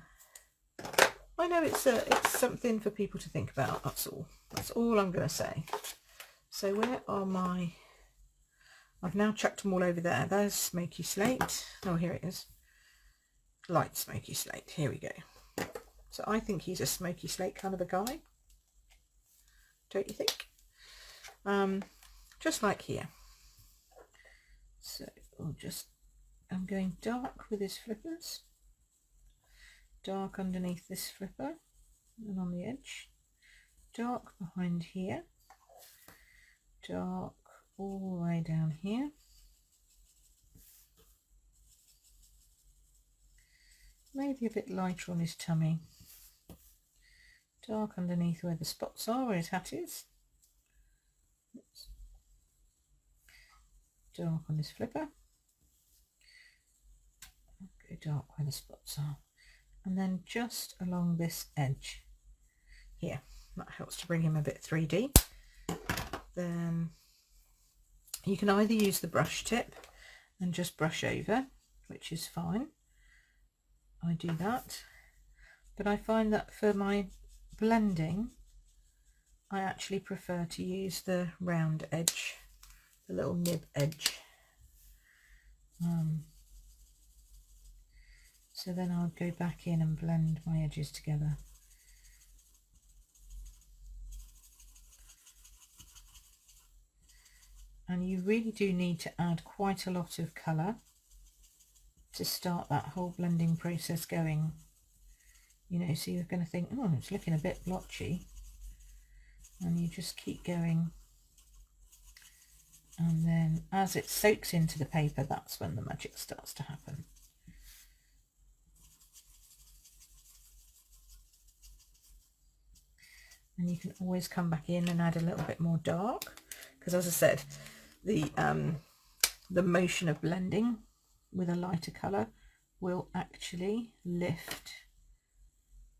know it's something for people to think about. That's all I'm going to say. So where are my... I've now chucked them all over there. There's Smoky Slate. Oh, here it is. Light Smoky Slate. Here we go. So I think he's a Smoky Slate kind of a guy. Don't you think? Just like here. So I'm going dark with his flippers. Dark underneath this flipper and on the edge. Dark behind here. Dark all the way down here. Maybe a bit lighter on his tummy. Dark underneath where the spots are, where his hat is. Oops. Dark on his flipper. Go dark where the spots are. And then just along this edge here. That helps to bring him a bit 3D. Then you can either use the brush tip and just brush over, which is fine. I do that. But I find that for my blending, I actually prefer to use the round edge, the little nib edge. So then I'll go back in and blend my edges together. And you really do need to add quite a lot of colour to start that whole blending process going. You know, so you're going to think, oh, it's looking a bit blotchy. And you just keep going. And then as it soaks into the paper, that's when the magic starts to happen. And you can always come back in and add a little bit more dark, because as I said, the motion of blending with a lighter colour will actually lift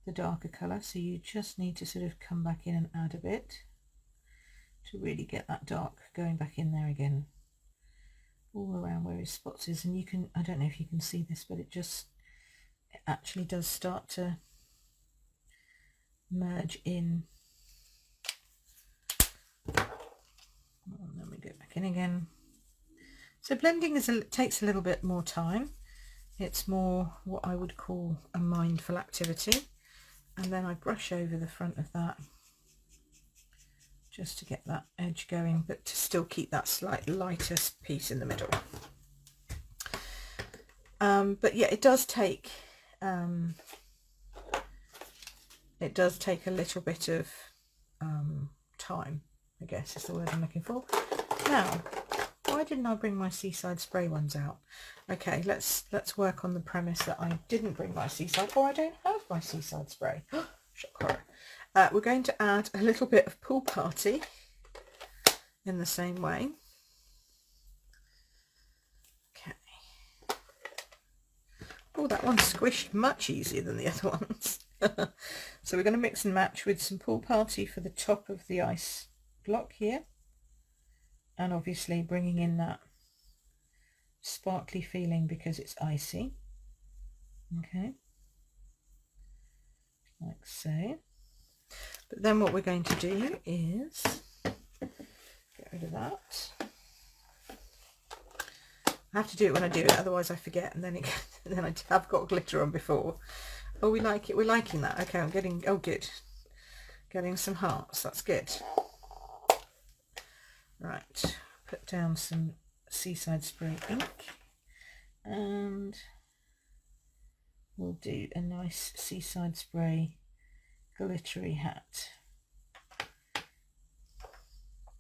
the darker colour, so you just need to sort of come back in and add a bit to really get that dark going back in there again, all around where his spots is. And you can, I don't know if you can see this, but it actually does start to merge in. And then we go back in again. So blending takes a little bit more time. It's more what I would call a mindful activity. And then I brush over the front of that just to get that edge going, but to still keep that slight lighter piece in the middle. But yeah, it does take a little bit of time, I guess is the word I'm looking for. Now, why didn't I bring my Seaside Spray ones out? Okay, let's work on the premise that I didn't bring my Seaside, or I don't have my Seaside Spray. Shock horror. We're going to add a little bit of Pool Party in the same way. Okay. Oh, that one squished much easier than the other ones. So we're going to mix and match with some Pool Party for the top of the ice block here, and obviously bringing in that sparkly feeling because it's icy. Okay, like so. But then what we're going to do is get rid of that. I have to do it when I do it, otherwise I forget, and then then I have got glitter on before. Oh, we like it. We're liking that. Okay, I'm getting, oh good, getting some hearts. That's good. Right, put down some Seaside Spray ink, and we'll do a nice Seaside Spray glittery hat,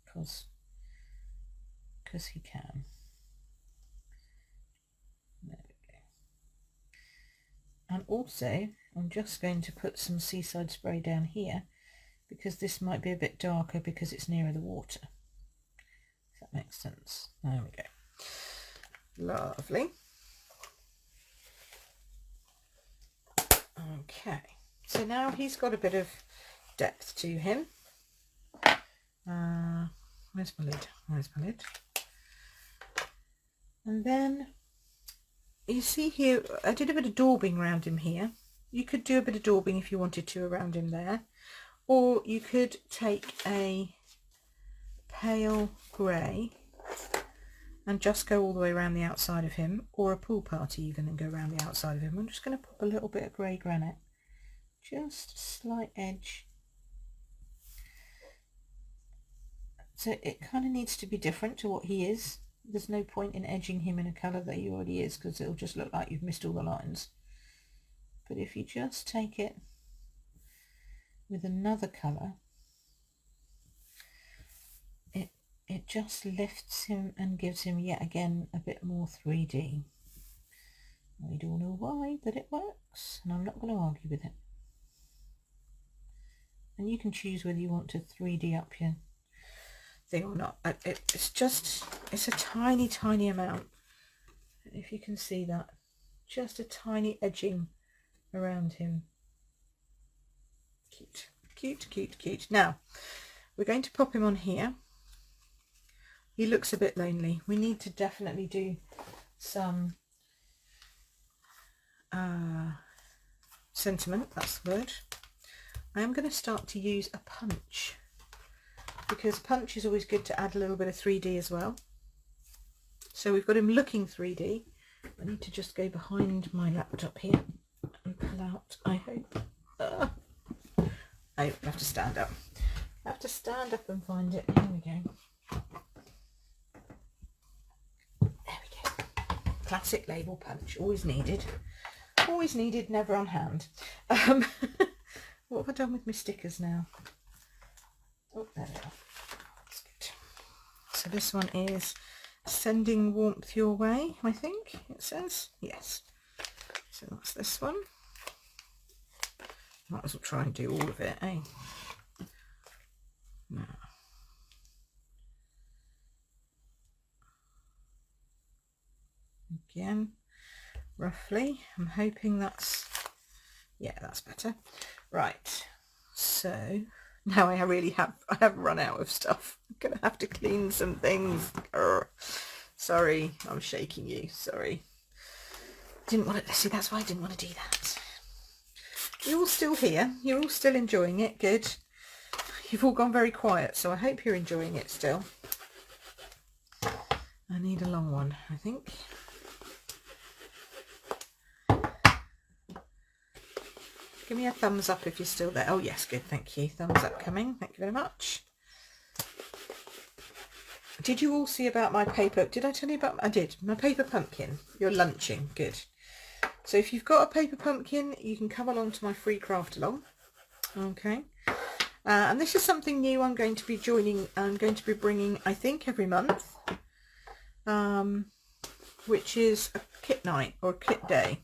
because he can. There we go. And also I'm just going to put some Seaside Spray down here, because this might be a bit darker because it's nearer the water. If that makes sense. There we go. Lovely. Okay, so now he's got a bit of depth to him. Where's my lid? Where's my lid? And then you see here, I did a bit of daubing around him here. You could do a bit of daubing if you wanted to around him there, or you could take a pale grey and just go all the way around the outside of him, or a pool party even and go around the outside of him. I'm just going to pop a little bit of grey granite, just a slight edge. So it kind of needs to be different to what he is. There's no point in edging him in a colour that he already is, because it'll just look like you've missed all the lines. But if you just take it with another colour, it just lifts him and gives him yet again a bit more 3D. We don't know why, but it works, and I'm not going to argue with it. And you can choose whether you want to 3D up your thing or not. It's a tiny amount. If you can see that, just a tiny edging around him. Cute, cute, cute, cute. Now we're going to pop him on here. He looks a bit lonely. We need to definitely do some sentiment, that's the word. I am going to start to use a punch, because punch is always good to add a little bit of 3D as well. So we've got him looking 3D. I need to just go behind my laptop here and pull out, I hope. I have to stand up. I have to stand up and find it. Here we go. There we go. Classic label punch. Always needed. Always needed, never on hand. What have I done with my stickers now? Oh, there they are. That's good. So this one is sending warmth your way, I think it says. Yes. So that's this one. Might as well try and do all of it, eh? No. Again, roughly. I'm hoping that's, yeah, that's better. Right. So now I have run out of stuff. I'm gonna have to clean some things. Sorry, I'm shaking you. Sorry. Didn't want to see. That's why I didn't want to do that. You're all still here. You're all still enjoying it. Good. You've all gone very quiet, so I hope you're enjoying it still. I need a long one, I think. Give me a thumbs up if you're still there. Oh yes, good, thank you. Thumbs up coming. Thank you very much. Did you all see about my paper? Did I tell you about? I did. My paper pumpkin. You're lunching. Good. So if you've got a paper pumpkin, you can come along to my free craft along. Okay. And this is something new I'm going to be joining. I'm going to be bringing, I think, every month, which is a kit night or a kit day.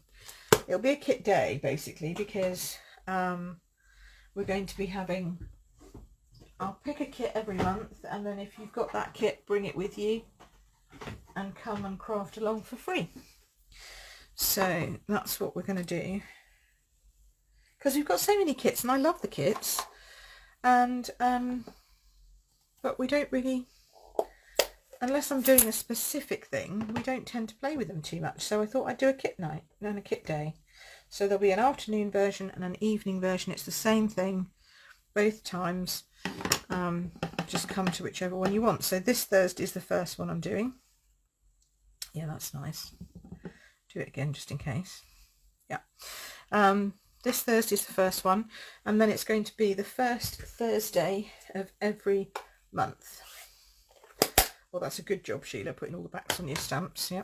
It'll be a kit day basically, because we're going to be having, I'll pick a kit every month, and then if you've got that kit, bring it with you and come and craft along for free. So that's what we're going to do, because we've got so many kits and I love the kits, and but we don't really, unless I'm doing a specific thing, we don't tend to play with them too much. So I thought I'd do a kit night and a kit day. So there'll be an afternoon version and an evening version. It's the same thing both times. Just come to whichever one you want. So this Thursday is the first one I'm doing. Yeah, that's nice. Do it again just in case. Yeah. This Thursday is the first one, and then it's going to be the first Thursday of every month. Well, that's a good job, Sheila, putting all the backs on your stamps. Yeah.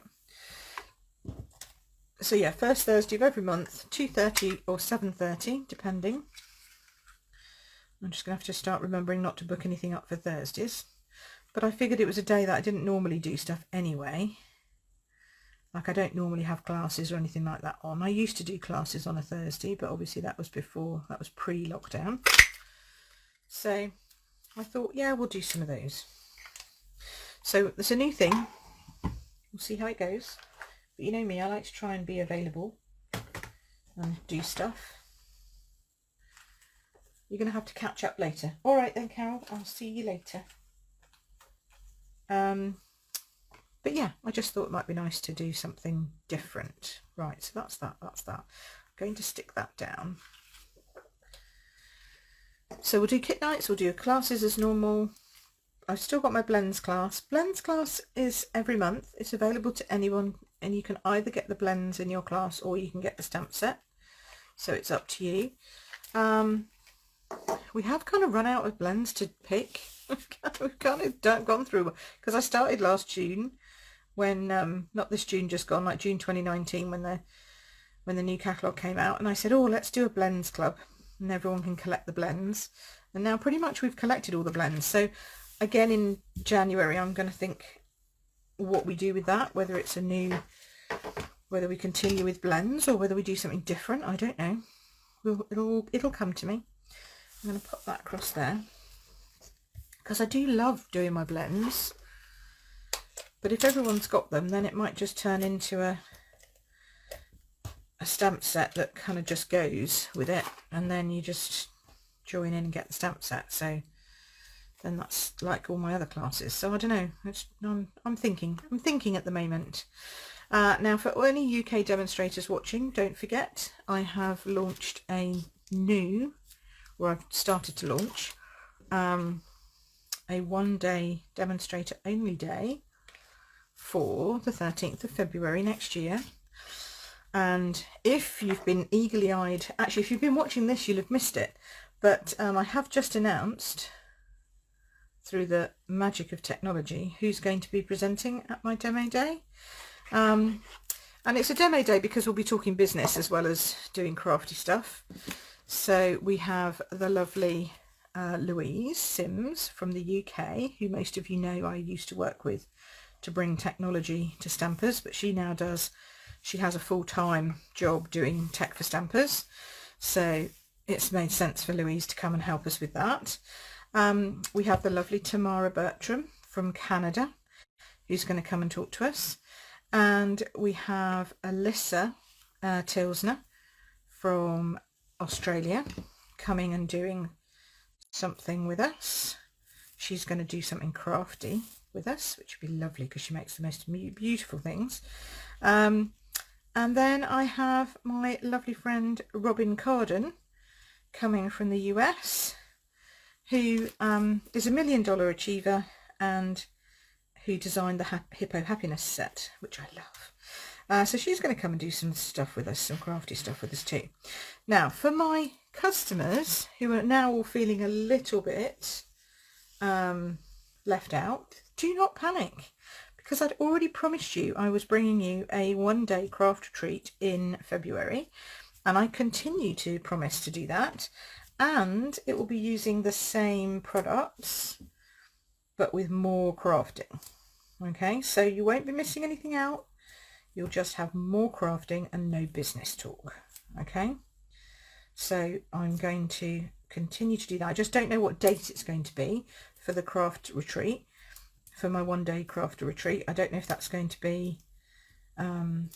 So yeah, first Thursday of every month, 2:30 or 7:30, depending. I'm just going to have to start remembering not to book anything up for Thursdays. But I figured it was a day that I didn't normally do stuff anyway. Like, I don't normally have classes or anything like that on. I used to do classes on a Thursday, but obviously that was before, that was pre-lockdown. So I thought, yeah, we'll do some of those. So there's a new thing. We'll see how it goes. But you know me, I like to try and be available and do stuff. you're going to have to catch up later. All right then, Carol, I'll see you later. But yeah, I just thought it might be nice to do something different. Right, so that's that. I'm going to stick that down. So we'll do kit nights, we'll do classes as normal. I've still got my blends class. Blends class is every month. It's available to anyone, and you can either get the blends in your class or you can get the stamp set. So it's up to you. We have kind of run out of blends to pick. We've kind of gone through, because I started last June, when not this June just gone, like June 2019, when the new catalogue came out, and I said, oh, let's do a blends club and everyone can collect the blends. And now pretty much we've collected all the blends. So again in January I'm going to think what we do with that, whether it's a new, whether we continue with blends or whether we do something different. I don't know. It'll come to me. I'm going to put that across there because I do love doing my blends, but if everyone's got them, then it might just turn into a stamp set that kind of just goes with it, and then you just join in and get the stamp set. So then that's like all my other classes. So I don't know. I'm thinking at the moment. Now for any UK demonstrators watching, don't forget I have launched a new, or I've started to launch a one-day demonstrator only day for the 13th of February next year. And if you've been eagerly-eyed, actually if you've been watching this you'll have missed it, but I have just announced through the magic of technology who's going to be presenting at my demo day. And it's a demo day because we'll be talking business as well as doing crafty stuff. So we have the lovely Louise Sims from the UK, who most of you know I used to work with to bring technology to stampers, but she now does, she has a full-time job doing tech for stampers, so it's made sense for Louise to come and help us with that. We have the lovely Tamara Bertram from Canada, who's going to come and talk to us, and we have Alyssa Tilsner from Australia coming and doing something with us. She's going to do something crafty with us, which would be lovely because she makes the most beautiful things. And then I have my lovely friend Robin Carden coming from the US, who is $1 million achiever and who designed the Hippo Happiness set, which I love. So she's going to come and do some stuff with us, some crafty stuff with us too. Now for my customers who are now all feeling a little bit left out, do not panic, because I'd already promised you I was bringing you a one-day craft retreat in February, and I continue to promise to do that, and it will be using the same products but with more crafting. Okay, so you won't be missing anything out, you'll just have more crafting and no business talk. Okay, so I'm going to continue to do that. I just don't know what date it's going to be for the craft retreat, for my one-day craft retreat. I don't know if that's going to be the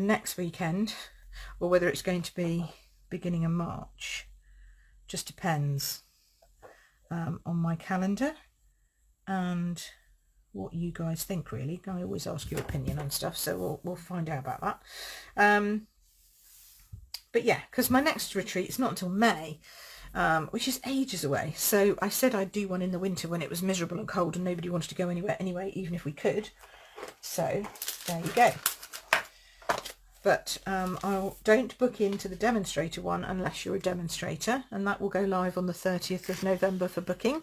next weekend or whether it's going to be beginning of March. Just depends on my calendar and what you guys think, really. I always ask your opinion on stuff, so we'll find out about that. But yeah, because my next retreat is not until May, which is ages away. So I said I'd do one in the winter when it was miserable and cold and nobody wanted to go anywhere anyway, even if we could. So there you go. But don't book into the demonstrator one unless you're a demonstrator, and that will go live on the 30th of November for booking.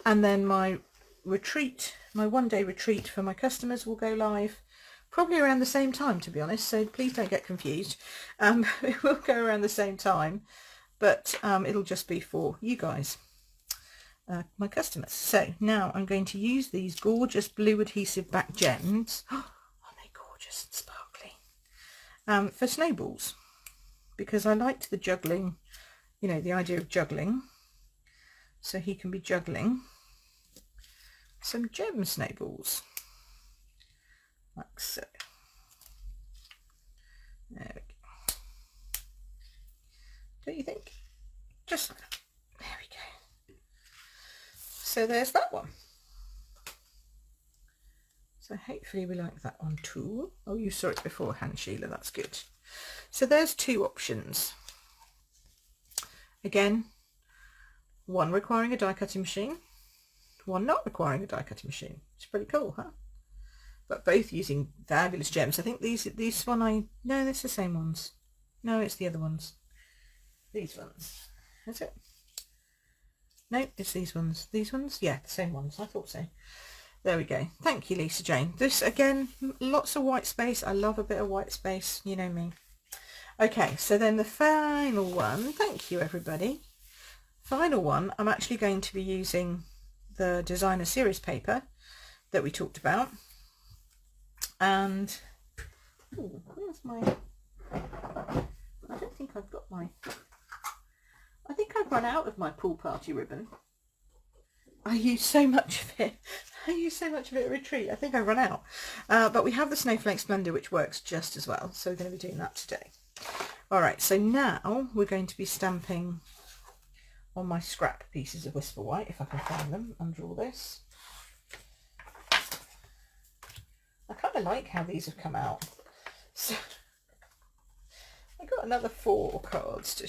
And then my retreat, my one-day retreat for my customers, will go live probably around the same time, to be honest, so please don't get confused. It will go around the same time, but it'll just be for you guys, my customers. So now I'm going to use these gorgeous blue adhesive back gems. Aren't they gorgeous and sparkly? For snowballs, because I liked the juggling, you know, the idea of juggling, so he can be juggling some gem snowballs, like so. There we go. Don't you think? Just like that. There we go. So there's that one. So hopefully we like that one too. Oh, you saw it beforehand, Sheila, that's good. So there's two options. Again, one requiring a die cutting machine, one not requiring a die cutting machine. It's pretty cool, huh? But both using fabulous gems. I think these one no, it's the same ones. No, it's the other ones. These ones. Is it? No, it's these ones. These ones? Yeah, the same ones. I thought so. There we go. Thank you, Lisa Jane. This, again, lots of white space. I love a bit of white space. You know me. Okay, so then the final one. Thank you, everybody. Final one, I'm actually going to be using the designer series paper that we talked about. And ooh, where's my, I don't think I've got my, I think I've run out of my pool party ribbon. I used so much of it. At retreat. I think I run out. But we have the Snowflake Splendor, which works just as well. So we're going to be doing that today. All right, so now we're going to be stamping on my scrap pieces of Whisper White, if I can find them under all this. I kind of like how these have come out. So I got another 4 cards to,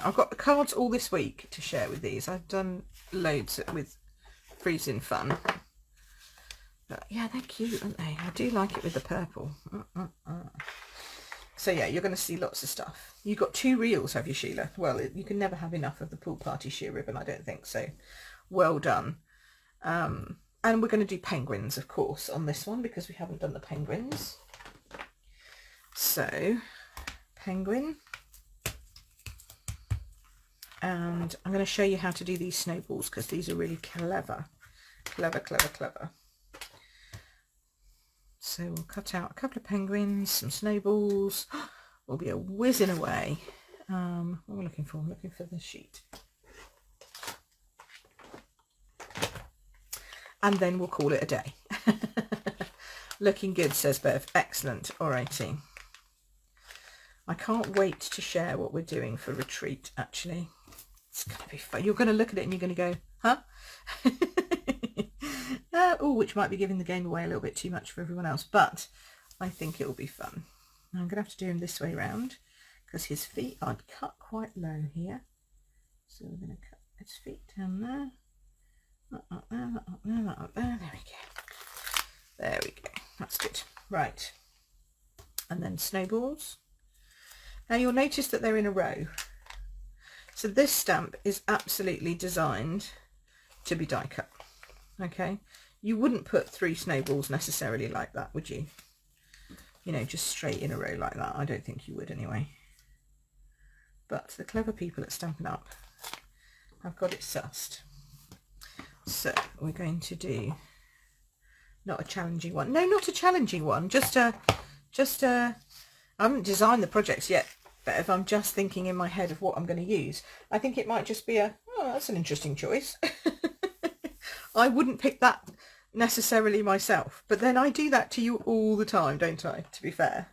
I've got the cards all this week to share with these. I've done loads with Freezin Fun. But yeah, they're cute, aren't they? I do like it with the purple. So yeah, you're going to see lots of stuff. You've got 2 reels, have you, Sheila? Well, you can never have enough of the pool party sheer ribbon, I don't think so. Well done. And we're going to do penguins, of course, on this one, because we haven't done the penguins. So, penguin. And I'm going to show you how to do these snowballs, because these are really clever. Clever. So we'll cut out a couple of penguins, some snowballs. We'll be a whizzing away. What am I looking for? I'm looking for the sheet. And then we'll call it a day. Looking good, says Bev. Excellent. Alrighty. I can't wait to share what we're doing for retreat, actually. It's going to be fun. You're going to look at it and you're going to go, huh? Oh, which might be giving the game away a little bit too much for everyone else, but I think it will be fun. I'm going to have to do him this way round because his feet I'd cut quite low here. So we're going to cut his feet down there. That up there, that up there, that up there. There we go. There we go. That's good. Right. And then snowballs. Now you'll notice that they're in a row. So this stamp is absolutely designed to be die cut. Okay. You wouldn't put 3 snowballs necessarily like that, would you? Just straight in a row like that. I don't think you would anyway. But the clever people at Stampin' Up have got it sussed. So we're going to do not a challenging one. No, not a challenging one. Just a, I haven't designed the projects yet, but if I'm just thinking in my head of what I'm going to use, I think it might just be oh, that's an interesting choice. I wouldn't pick that necessarily myself, but then I do that to you all the time, don't I, to be fair.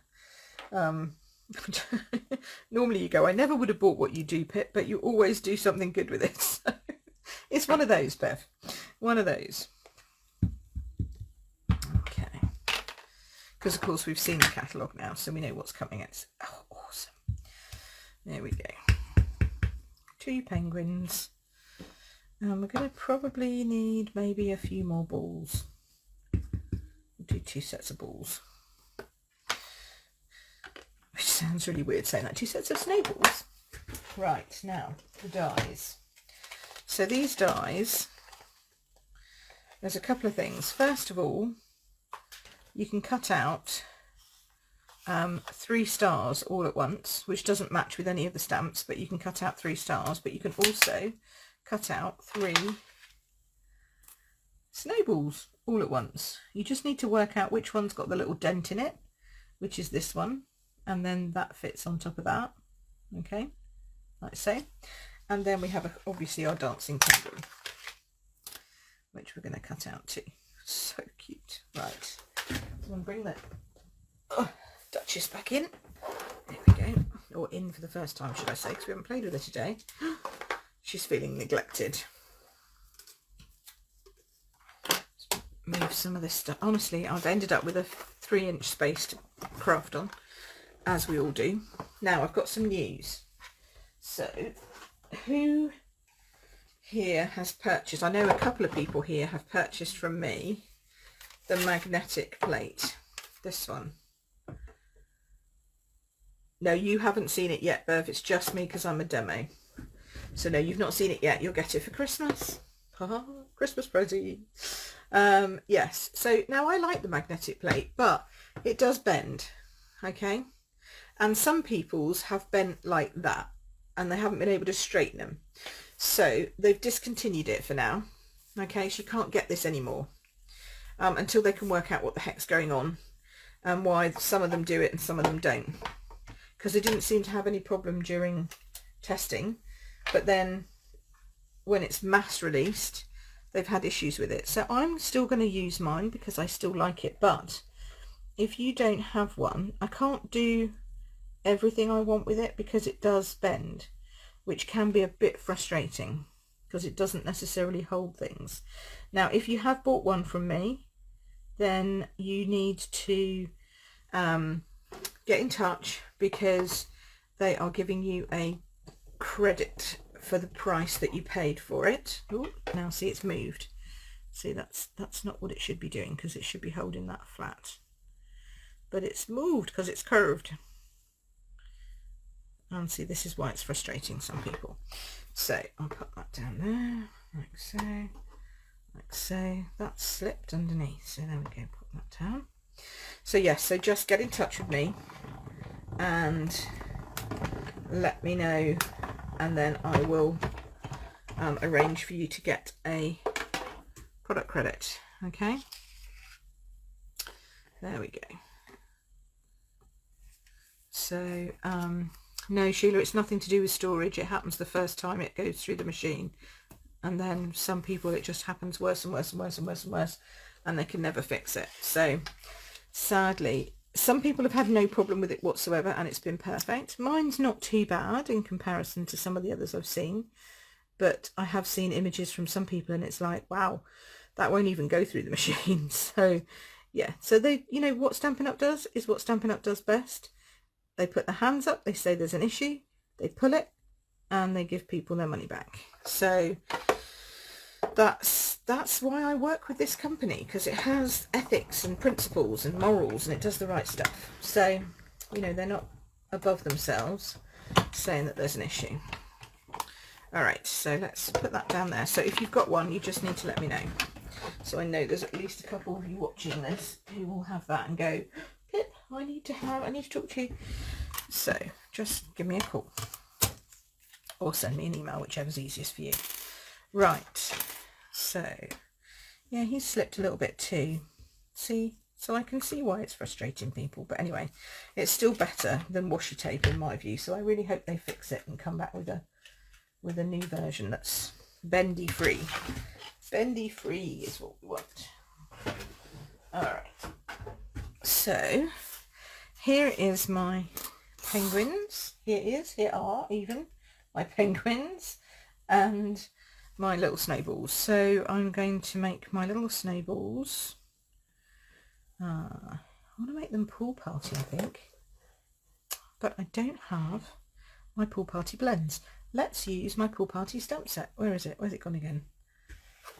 Normally you go, I never would have bought what you do, Pip, but you always do something good with it. So it's one of those, Bev. One of those. Okay. Because of course we've seen the catalogue now, so we know what's coming. It's awesome. There we go. 2 penguins. And we're going to probably need maybe a few more balls. We'll do 2 sets of balls. Which sounds really weird saying that. 2 sets of snowballs. Right, now, the dies. So these dies, there's a couple of things. First of all, you can cut out 3 stars all at once, which doesn't match with any of the stamps, but you can cut out 3 stars, but you can also cut out 3 snowballs all at once. You just need to work out which one's got the little dent in it, which is this one, and then that fits on top of that. Okay, like so. And then we have obviously our dancing penguin, which we're going to cut out too. So cute. Right, I'm going to bring the Duchess back in. There we go. Or in for the first time, should I say, because we haven't played with her today. she's feeling neglected. Move some of this stuff. Honestly, I've ended up with a 3-inch space to craft on, as we all do. Now I've got some news. So who here has purchased, I know a couple of people here have purchased from me the magnetic plate, this one. No, you haven't seen it yet, Bev. It's just me because I'm a demo. So no, you've not seen it yet. You'll get it for Christmas. Christmas present. Yes, so now I like the magnetic plate, but it does bend, okay? And some people's have bent like that and they haven't been able to straighten them. So they've discontinued it for now, okay? So you can't get this anymore until they can work out what the heck's going on and why some of them do it and some of them don't. Because they didn't seem to have any problem during testing, but then when it's mass released, they've had issues with it. So I'm still going to use mine because I still like it, but if you don't have one, I can't do everything I want with it because it does bend, which can be a bit frustrating because it doesn't necessarily hold things. Now if you have bought one from me, then you need to get in touch because they are giving you a credit for the price that you paid for it. Ooh, now see, it's moved. See, that's not what it should be doing because it should be holding that flat, but it's moved because it's curved. And see, this is why it's frustrating some people. So I'll put that down there, like so, like so. That's slipped underneath, so there we go, put that down. So yes, so just get in touch with me and let me know, and then I will arrange for you to get a product credit. Okay, there we go. So no, Sheila, it's nothing to do with storage. It happens the first time it goes through the machine, and then some people it just happens worse and worse and worse and worse and worse, and they can never fix it. So sadly, some people have had no problem with it whatsoever and it's been perfect. Mine's not too bad in comparison to some of the others I've seen, but I have seen images from some people and it's like, wow, that won't even go through the machine. So yeah, so they, you know, what Stampin' Up does is what Stampin' Up does best. They put their hands up, they say there's an issue, they pull it, and they give people their money back. So that's why I work with this company, because it has ethics and principles and morals and it does the right stuff. So, you know, they're not above themselves saying that there's an issue. All right, so let's put that down there. So if you've got one, you just need to let me know. So I know there's at least a couple of you watching this who will have that and go, Pip, I need to talk to you. So just give me a call or send me an email, whichever's easiest for you. Right, so yeah, he's slipped a little bit too. See, so I can see why it's frustrating people, but anyway, it's still better than washi tape in my view. So I really hope they fix it and come back with a new version that's bendy free. Bendy free is what we want. All right, so here is my penguins. Here are even my penguins and my little snowballs. So I'm going to make my little snowballs. I want to make them pool party, I think, but I don't have my pool party blends. Let's use my pool party stamp set. Where is it? Where's it gone again?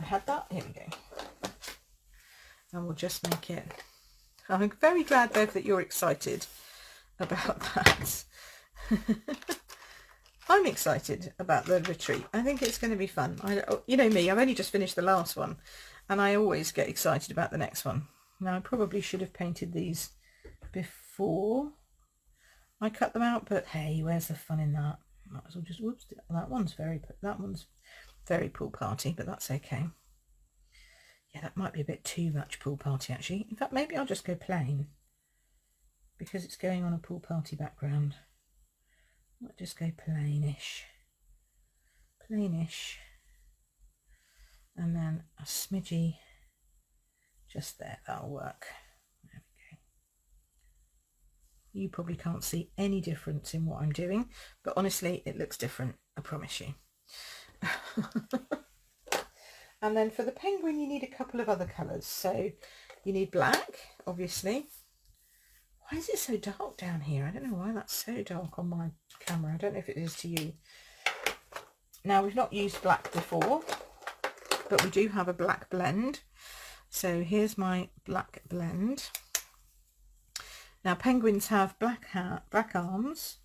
I had that. Here we go. And we'll just make it. I'm very glad, Bev, that you're excited about that. I'm excited about the retreat. I think it's going to be fun. You know me, I've only just finished the last one and I always get excited about the next one. Now I probably should have painted these before I cut them out, but hey, where's the fun in that? Might as well just, whoops, that one's very pool party, but that's okay. Yeah, that might be a bit too much pool party actually. In fact, maybe I'll just go plain because it's going on a pool party background. I'll just go plainish, and then a smidgy just there. That'll work. There we go. You probably can't see any difference in what I'm doing, but honestly, it looks different, I promise you. And then for the penguin, you need a couple of other colours. So you need black, obviously. Why is it so dark down here? I don't know why that's so dark on my camera. I don't know if it is to you. Now, we've not used black before, but we do have a black blend. So here's my black blend. Now, penguins have black arms,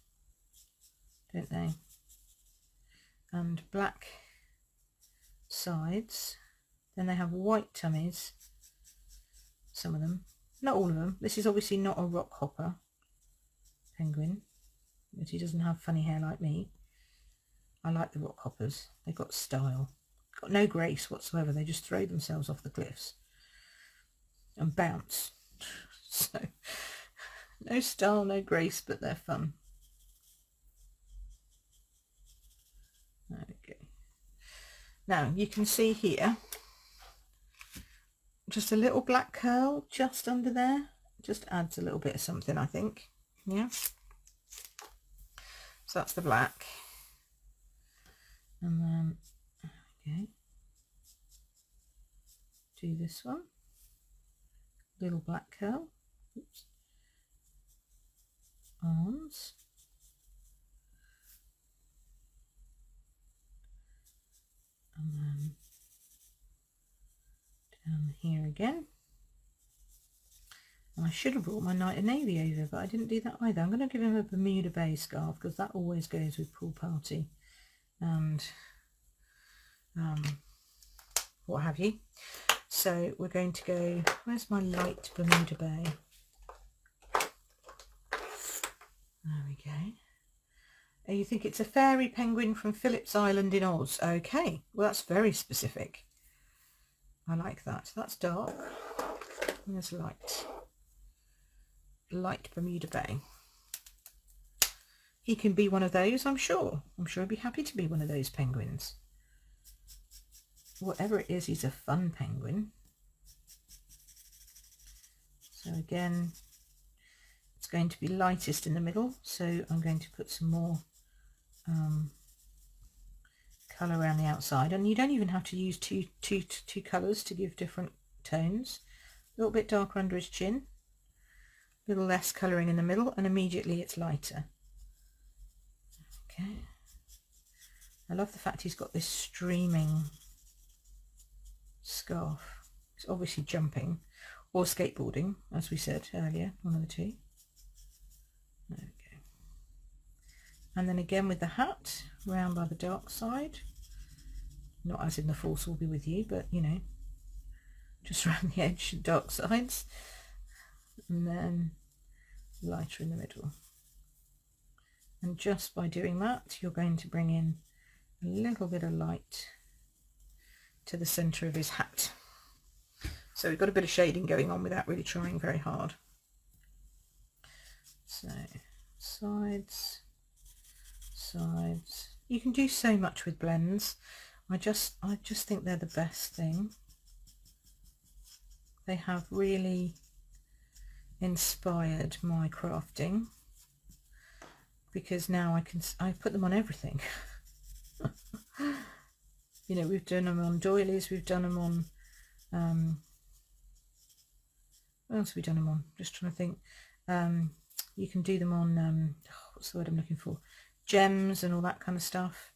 don't they? And black sides. Then they have white tummies, some of them, not all of them. This is obviously not a rock hopper penguin, but he doesn't have funny hair like me. I like the rock hoppers. They've got style, got no grace whatsoever. They just throw themselves off the cliffs and bounce. So no style, no grace, but they're fun. Okay. Now you can see here just a little black curl just under there. Just adds a little bit of something, I think. Yeah. So that's the black. And then, okay, do this one. Little black curl. Oops. Arms. And then down here again. And I should have brought my Night of Navy over, but I didn't do that either. I'm going to give him a Bermuda Bay scarf because that always goes with pool party and what have you. So we're going to go, where's my light Bermuda Bay? There we go. You think it's a fairy penguin from Phillips Island in Oz? Okay, well that's very specific. I like that. That's dark. And there's light. Light Bermuda Bay. He can be one of those, I'm sure. I'm sure he'd be happy to be one of those penguins. Whatever it is, he's a fun penguin. So again, it's going to be lightest in the middle, so I'm going to put some more colour around the outside. And you don't even have to use two colours to give different tones. A little bit darker under his chin, a little less colouring in the middle, and immediately it's lighter. Okay. I love the fact he's got this streaming scarf. He's obviously jumping or skateboarding, as we said earlier, one of the two. There we go. And then again with the hat, round by the dark side. Not as in the Force will be with you, but you know, just around the edge and dark sides. And then lighter in the middle. And just by doing that, you're going to bring in a little bit of light to the centre of his hat. So we've got a bit of shading going on without really trying very hard. So sides, sides. You can do so much with blends. I just think they're the best thing. They have really inspired my crafting, because now I put them on everything. You know, we've done them on doilies, we've done them on what else have we done them on? Just trying to think. You can do them on what's the word I'm looking for? Gems and all that kind of stuff.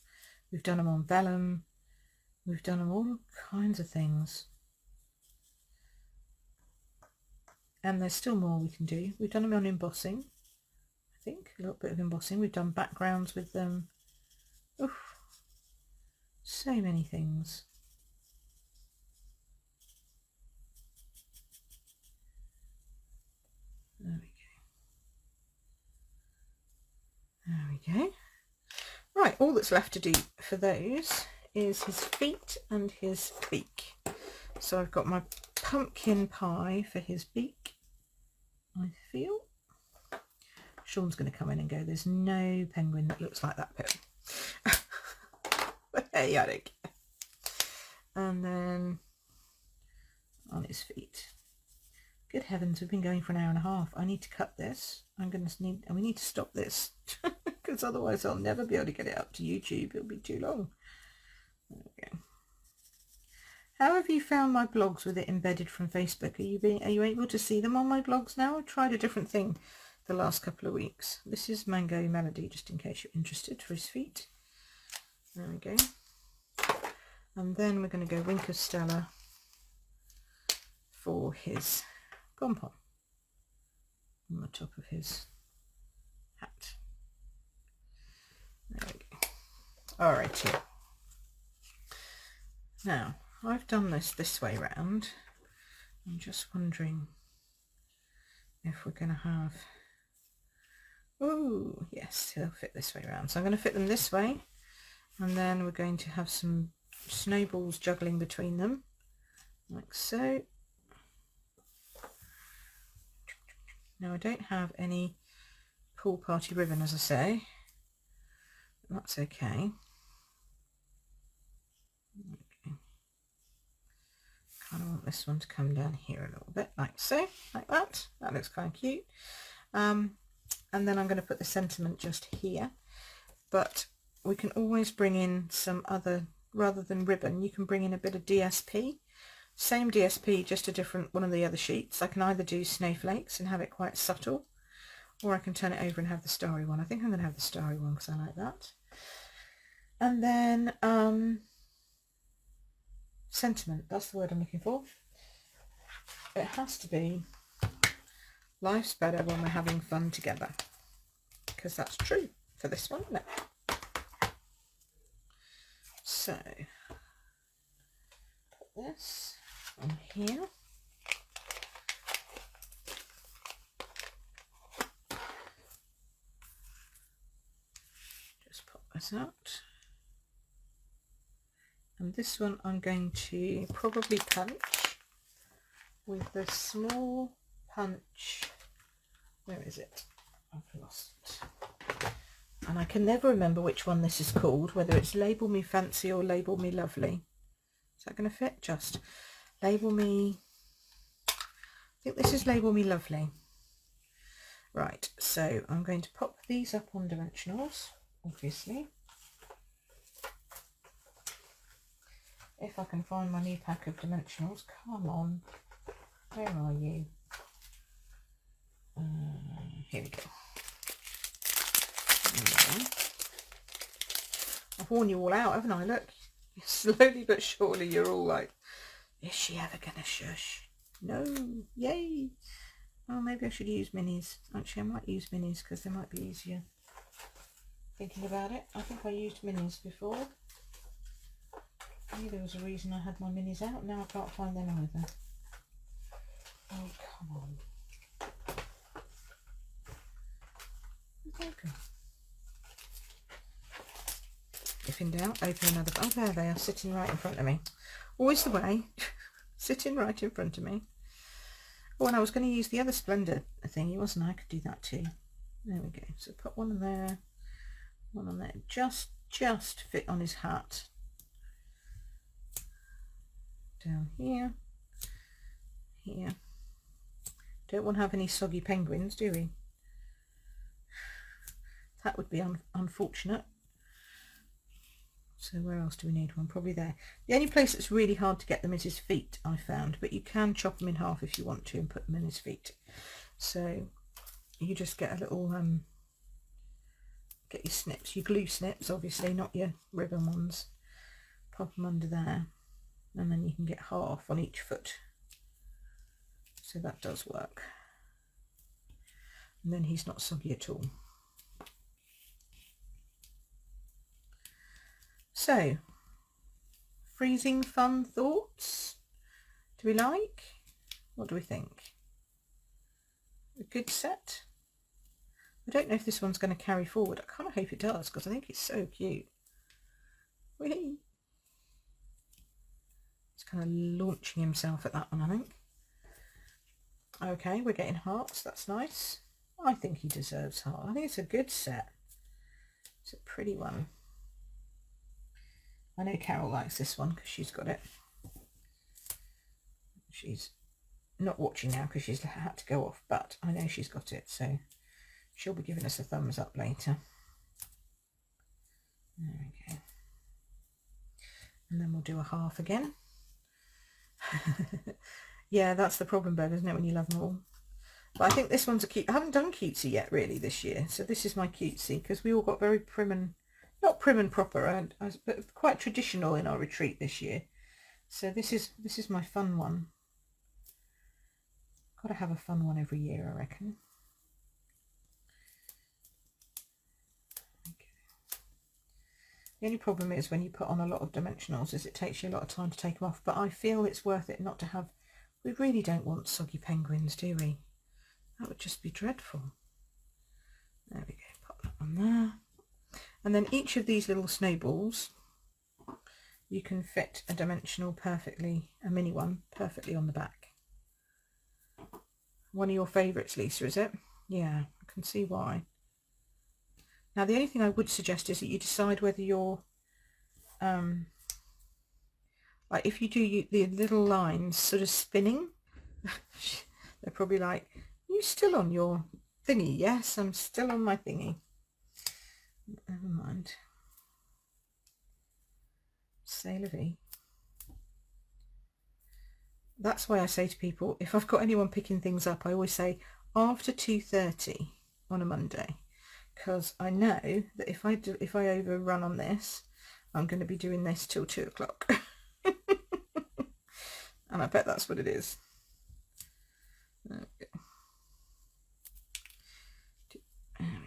We've done them on vellum. We've done them all kinds of things. And there's still more we can do. We've done them on embossing. I think a little bit of embossing. We've done backgrounds with them. Oof, so many things. There we go. Right, all that's left to do for those is his feet and his beak. So I've got my pumpkin pie for his beak, I feel. Sean's going to come in and go, there's no penguin that looks like that, Pip. But hey, I don't care. And then on his feet. Good heavens, we've been going for an hour and a half. I need to cut this. And we need to stop this because otherwise I'll never be able to get it up to YouTube. It'll be too long. There we go. How have you found my blogs with it embedded from Facebook? Are you able to see them on my blogs now? I've tried a different thing the last couple of weeks. This is Mango Melody, just in case you're interested, for his feet. There we go. And then we're going to go Wink of Stella for his pom-pom on the top of his hat. There we go. Alrighty. Now, I've done this way round. I'm just wondering if we're going to have... Oh, yes, they'll fit this way around. So I'm going to fit them this way, and then we're going to have some snowballs juggling between them, like so. Now I don't have any pool party ribbon, as I say. That's okay. Kind of want this one to come down here a little bit, like so, like that. That looks kind of cute. And then I'm going to put the sentiment just here. But we can always bring in some other, rather than ribbon, you can bring in a bit of DSP. Same DSP, just a different one of the other sheets. I can either do snowflakes and have it quite subtle, or I can turn it over and have the starry one. I think I'm going to have the starry one because I like that. And then sentiment, that's the word I'm looking for. It has to be life's better when we're having fun together, because that's true for this one, isn't it? So put this on here. Just pop this out. And this one I'm going to probably punch with the small punch. Where is it? I've lost it. And I can never remember which one this is called, whether it's Label Me Fancy or Label Me Lovely. Is that going to fit? Just Label Me... I think this is Label Me Lovely. Right, so I'm going to pop these up on dimensionals, obviously. If I can find my new pack of dimensionals. Come on. Where are you? Here we go. I've worn you all out, haven't I? Look. Slowly but surely you're all like, is she ever gonna shush? No. Yay. Oh, maybe I should use minis. Actually, I might use minis because they might be easier. Thinking about it, I think I used minis before. Maybe there was a reason I had my minis out. Now I can't find them either. Oh, come on. Okay. If in doubt, open another. Oh, there they are, sitting right in front of me. Always the way. Sitting right in front of me. Oh, and I was going to use the other Splendor thingy, wasn't I? I could do that too. There we go. So put one on there, one on there. Just fit on his hat. Down here. Here. Don't want to have any soggy penguins, do we? That would be unfortunate. So where else do we need one? Probably there. The only place that's really hard to get them is his feet, I found, but you can chop them in half if you want to and put them in his feet. So you just get a little, get your snips, your glue snips, obviously, not your ribbon ones. Pop them under there, and then you can get half on each foot. So that does work. And then he's not soggy at all. So, Freezin Fun thoughts? Do we like? What do we think? A good set? I don't know if this one's going to carry forward. I kind of hope it does because I think it's so cute. Whee! He's kind of launching himself at that one, I think. Okay, we're getting hearts. That's nice. I think he deserves heart. I think it's a good set. It's a pretty one. I know Carol likes this one because she's got it. She's not watching now because she's had to go off, but I know she's got it, so she'll be giving us a thumbs up later. There we go. and then we'll do a half again. Yeah, that's the problem, Bird, isn't it, when you love them all? But I think this one's a cute. I haven't done cutesy yet really this year, so this is my cutesy, because we all got very prim and, not prim and proper, but quite traditional in our retreat this year. So this is my fun one. Got to have a fun one every year, I reckon. Okay. The only problem is when you put on a lot of dimensionals is it takes you a lot of time to take them off, but I feel it's worth it not to have. We really don't want soggy penguins, do we? That would just be dreadful. There we go, pop that on there. And then each of these little snowballs, you can fit a dimensional perfectly, a mini one, perfectly on the back. One of your favourites, Lisa, is it? Yeah, I can see why. Now the only thing I would suggest is that you decide whether you're, like if you do the little lines sort of spinning, they're probably like, you still on your thingy? Yes, I'm still on my thingy. Never mind. C'est la vie. That's why I say to people, if I've got anyone picking things up, I always say after 2:30 on a Monday, because I know that if I overrun on this, I'm going to be doing this till 2 o'clock. And I bet that's what it is. There we go. There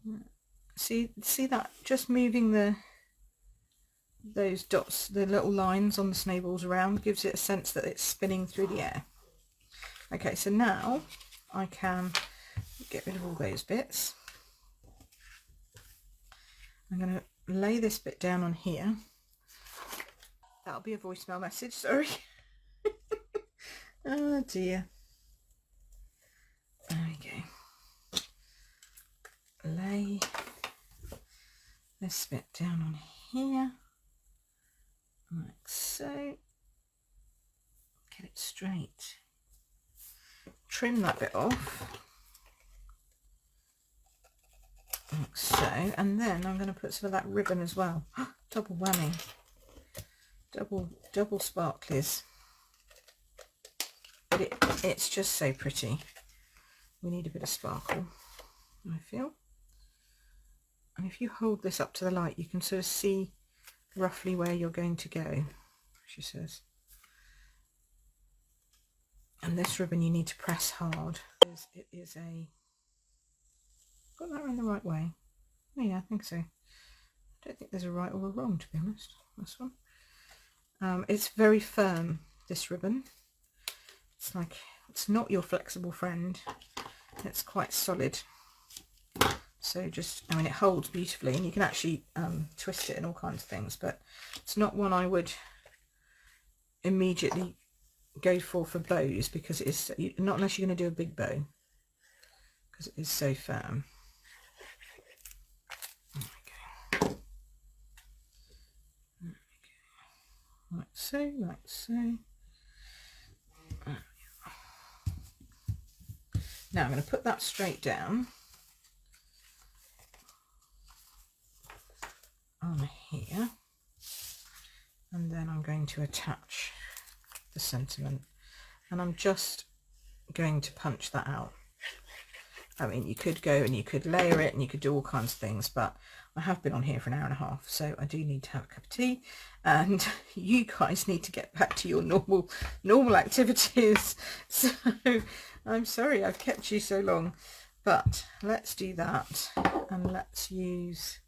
we go. See that? Just moving those dots, the little lines on the snowballs around, gives it a sense that it's spinning through the air. Okay, so now I can get rid of all those bits. I'm going to lay this bit down on here. That'll be a voicemail message, sorry. Oh dear. There we go. Lay this bit down on here, like so. Get it straight. Trim that bit off, like so, and then I'm going to put some of that ribbon as well. Double whammy. Double sparklies. But it's just so pretty. We need a bit of sparkle, I feel. And if you hold this up to the light, you can sort of see roughly where you're going to go, she says. And this ribbon you need to press hard. It is a... Got that in the right way? Oh yeah, I think so. I don't think there's a right or a wrong, to be honest, this one. It's very firm, this ribbon. It's like, it's not your flexible friend. It's quite solid. So just, I mean, it holds beautifully, and you can actually twist it and all kinds of things, but it's not one I would immediately go for bows, because it is, not unless you're going to do a big bow, because it is so firm. Like so, like so. Now I'm going to put that straight down on here, and then I'm going to attach the sentiment, and I'm just going to punch that out. I mean, you could go and you could layer it and you could do all kinds of things, but I have been on here for an hour and a half, so I do need to have a cup of tea, and you guys need to get back to your normal activities. So I'm sorry I've kept you so long, but let's do that, and let's use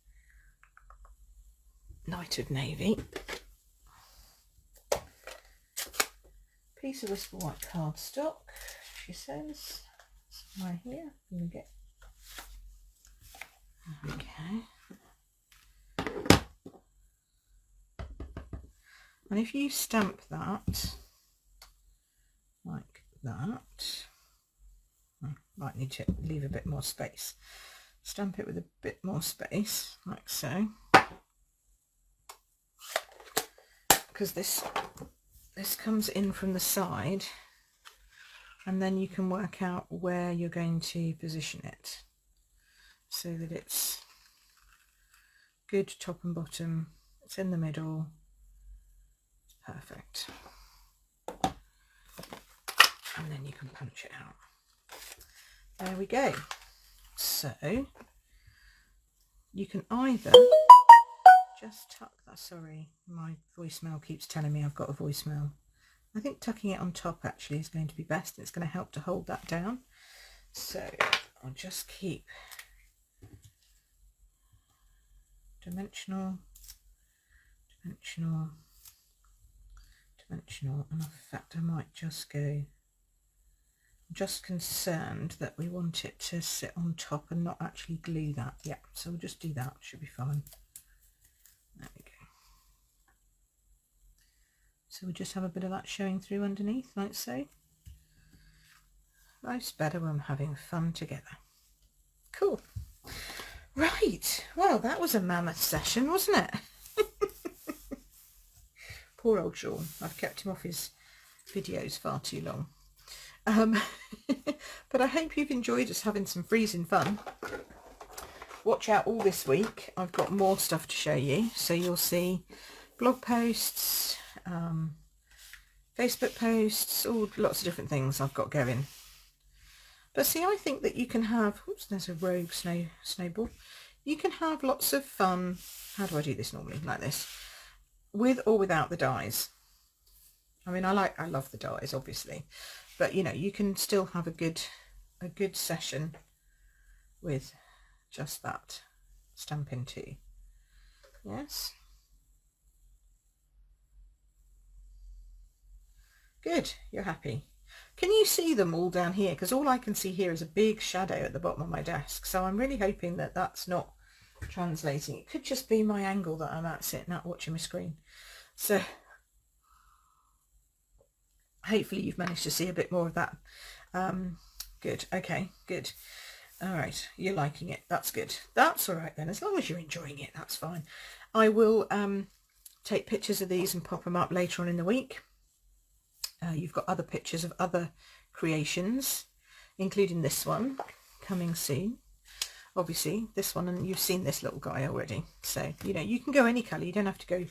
Night of Navy. Piece of Whisper White cardstock, she says. Right here, you can get. Okay. And if you stamp that like that, I might need to leave a bit more space. Stamp it with a bit more space, like so, because this comes in from the side, and then you can work out where you're going to position it so that it's good top and bottom. It's in the middle. Perfect. And then you can punch it out. There we go. So you can either just tuck that, sorry, my voicemail keeps telling me I've got a voicemail. I think tucking it on top actually is going to be best. It's going to help to hold that down. So I'll just keep dimensional, dimensional, dimensional, and in fact I might just go, I'm just concerned that we want it to sit on top and not actually glue that. Yeah, so we'll just do that, should be fine. There we go. So we just have a bit of that showing through underneath, like so. Life's better when we're having fun together. Cool. Right, well that was a mammoth session, wasn't it? Poor old Sean, I've kept him off his videos far too long. But I hope you've enjoyed us having some freezing fun. Watch out all this week, I've got more stuff to show you, so you'll see blog posts, Facebook posts, all lots of different things I've got going. But see, I think that you can have, oops, there's a rogue snowball. You can have lots of fun. How do I do this normally? Like this, with or without the dies. I mean, I love the dies, obviously, but you know, you can still have a good session with just that Stampin' 2. Yes. Good, you're happy. Can you see them all down here? Because all I can see here is a big shadow at the bottom of my desk. So I'm really hoping that that's not translating. It could just be my angle that I'm at sitting at watching my screen. So hopefully you've managed to see a bit more of that. Good. Okay, good. All right, you're liking it. That's good. That's all right then. As long as you're enjoying it, that's fine. I will take pictures of these and pop them up later on in the week. You've got other pictures of other creations, including this one coming soon. Obviously this one, and you've seen this little guy already, so you know you can go any colour. You don't have to go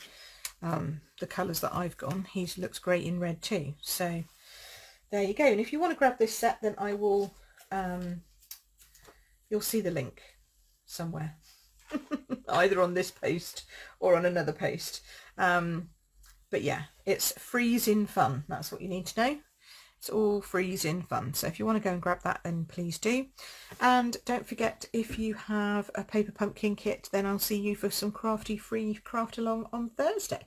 the colours that I've gone. He looks great in red too, so there you go. And if you want to grab this set, then I will you'll see the link somewhere either on this post or on another post. But yeah, it's Freezin Fun. That's what you need to know. It's all Freezin Fun. So if you want to go and grab that, then please do. And don't forget, if you have a paper pumpkin kit, then I'll see you for some Crafty free craft along on Thursday.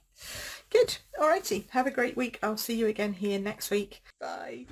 Good. Alrighty. Have a great week. I'll see you again here next week. Bye.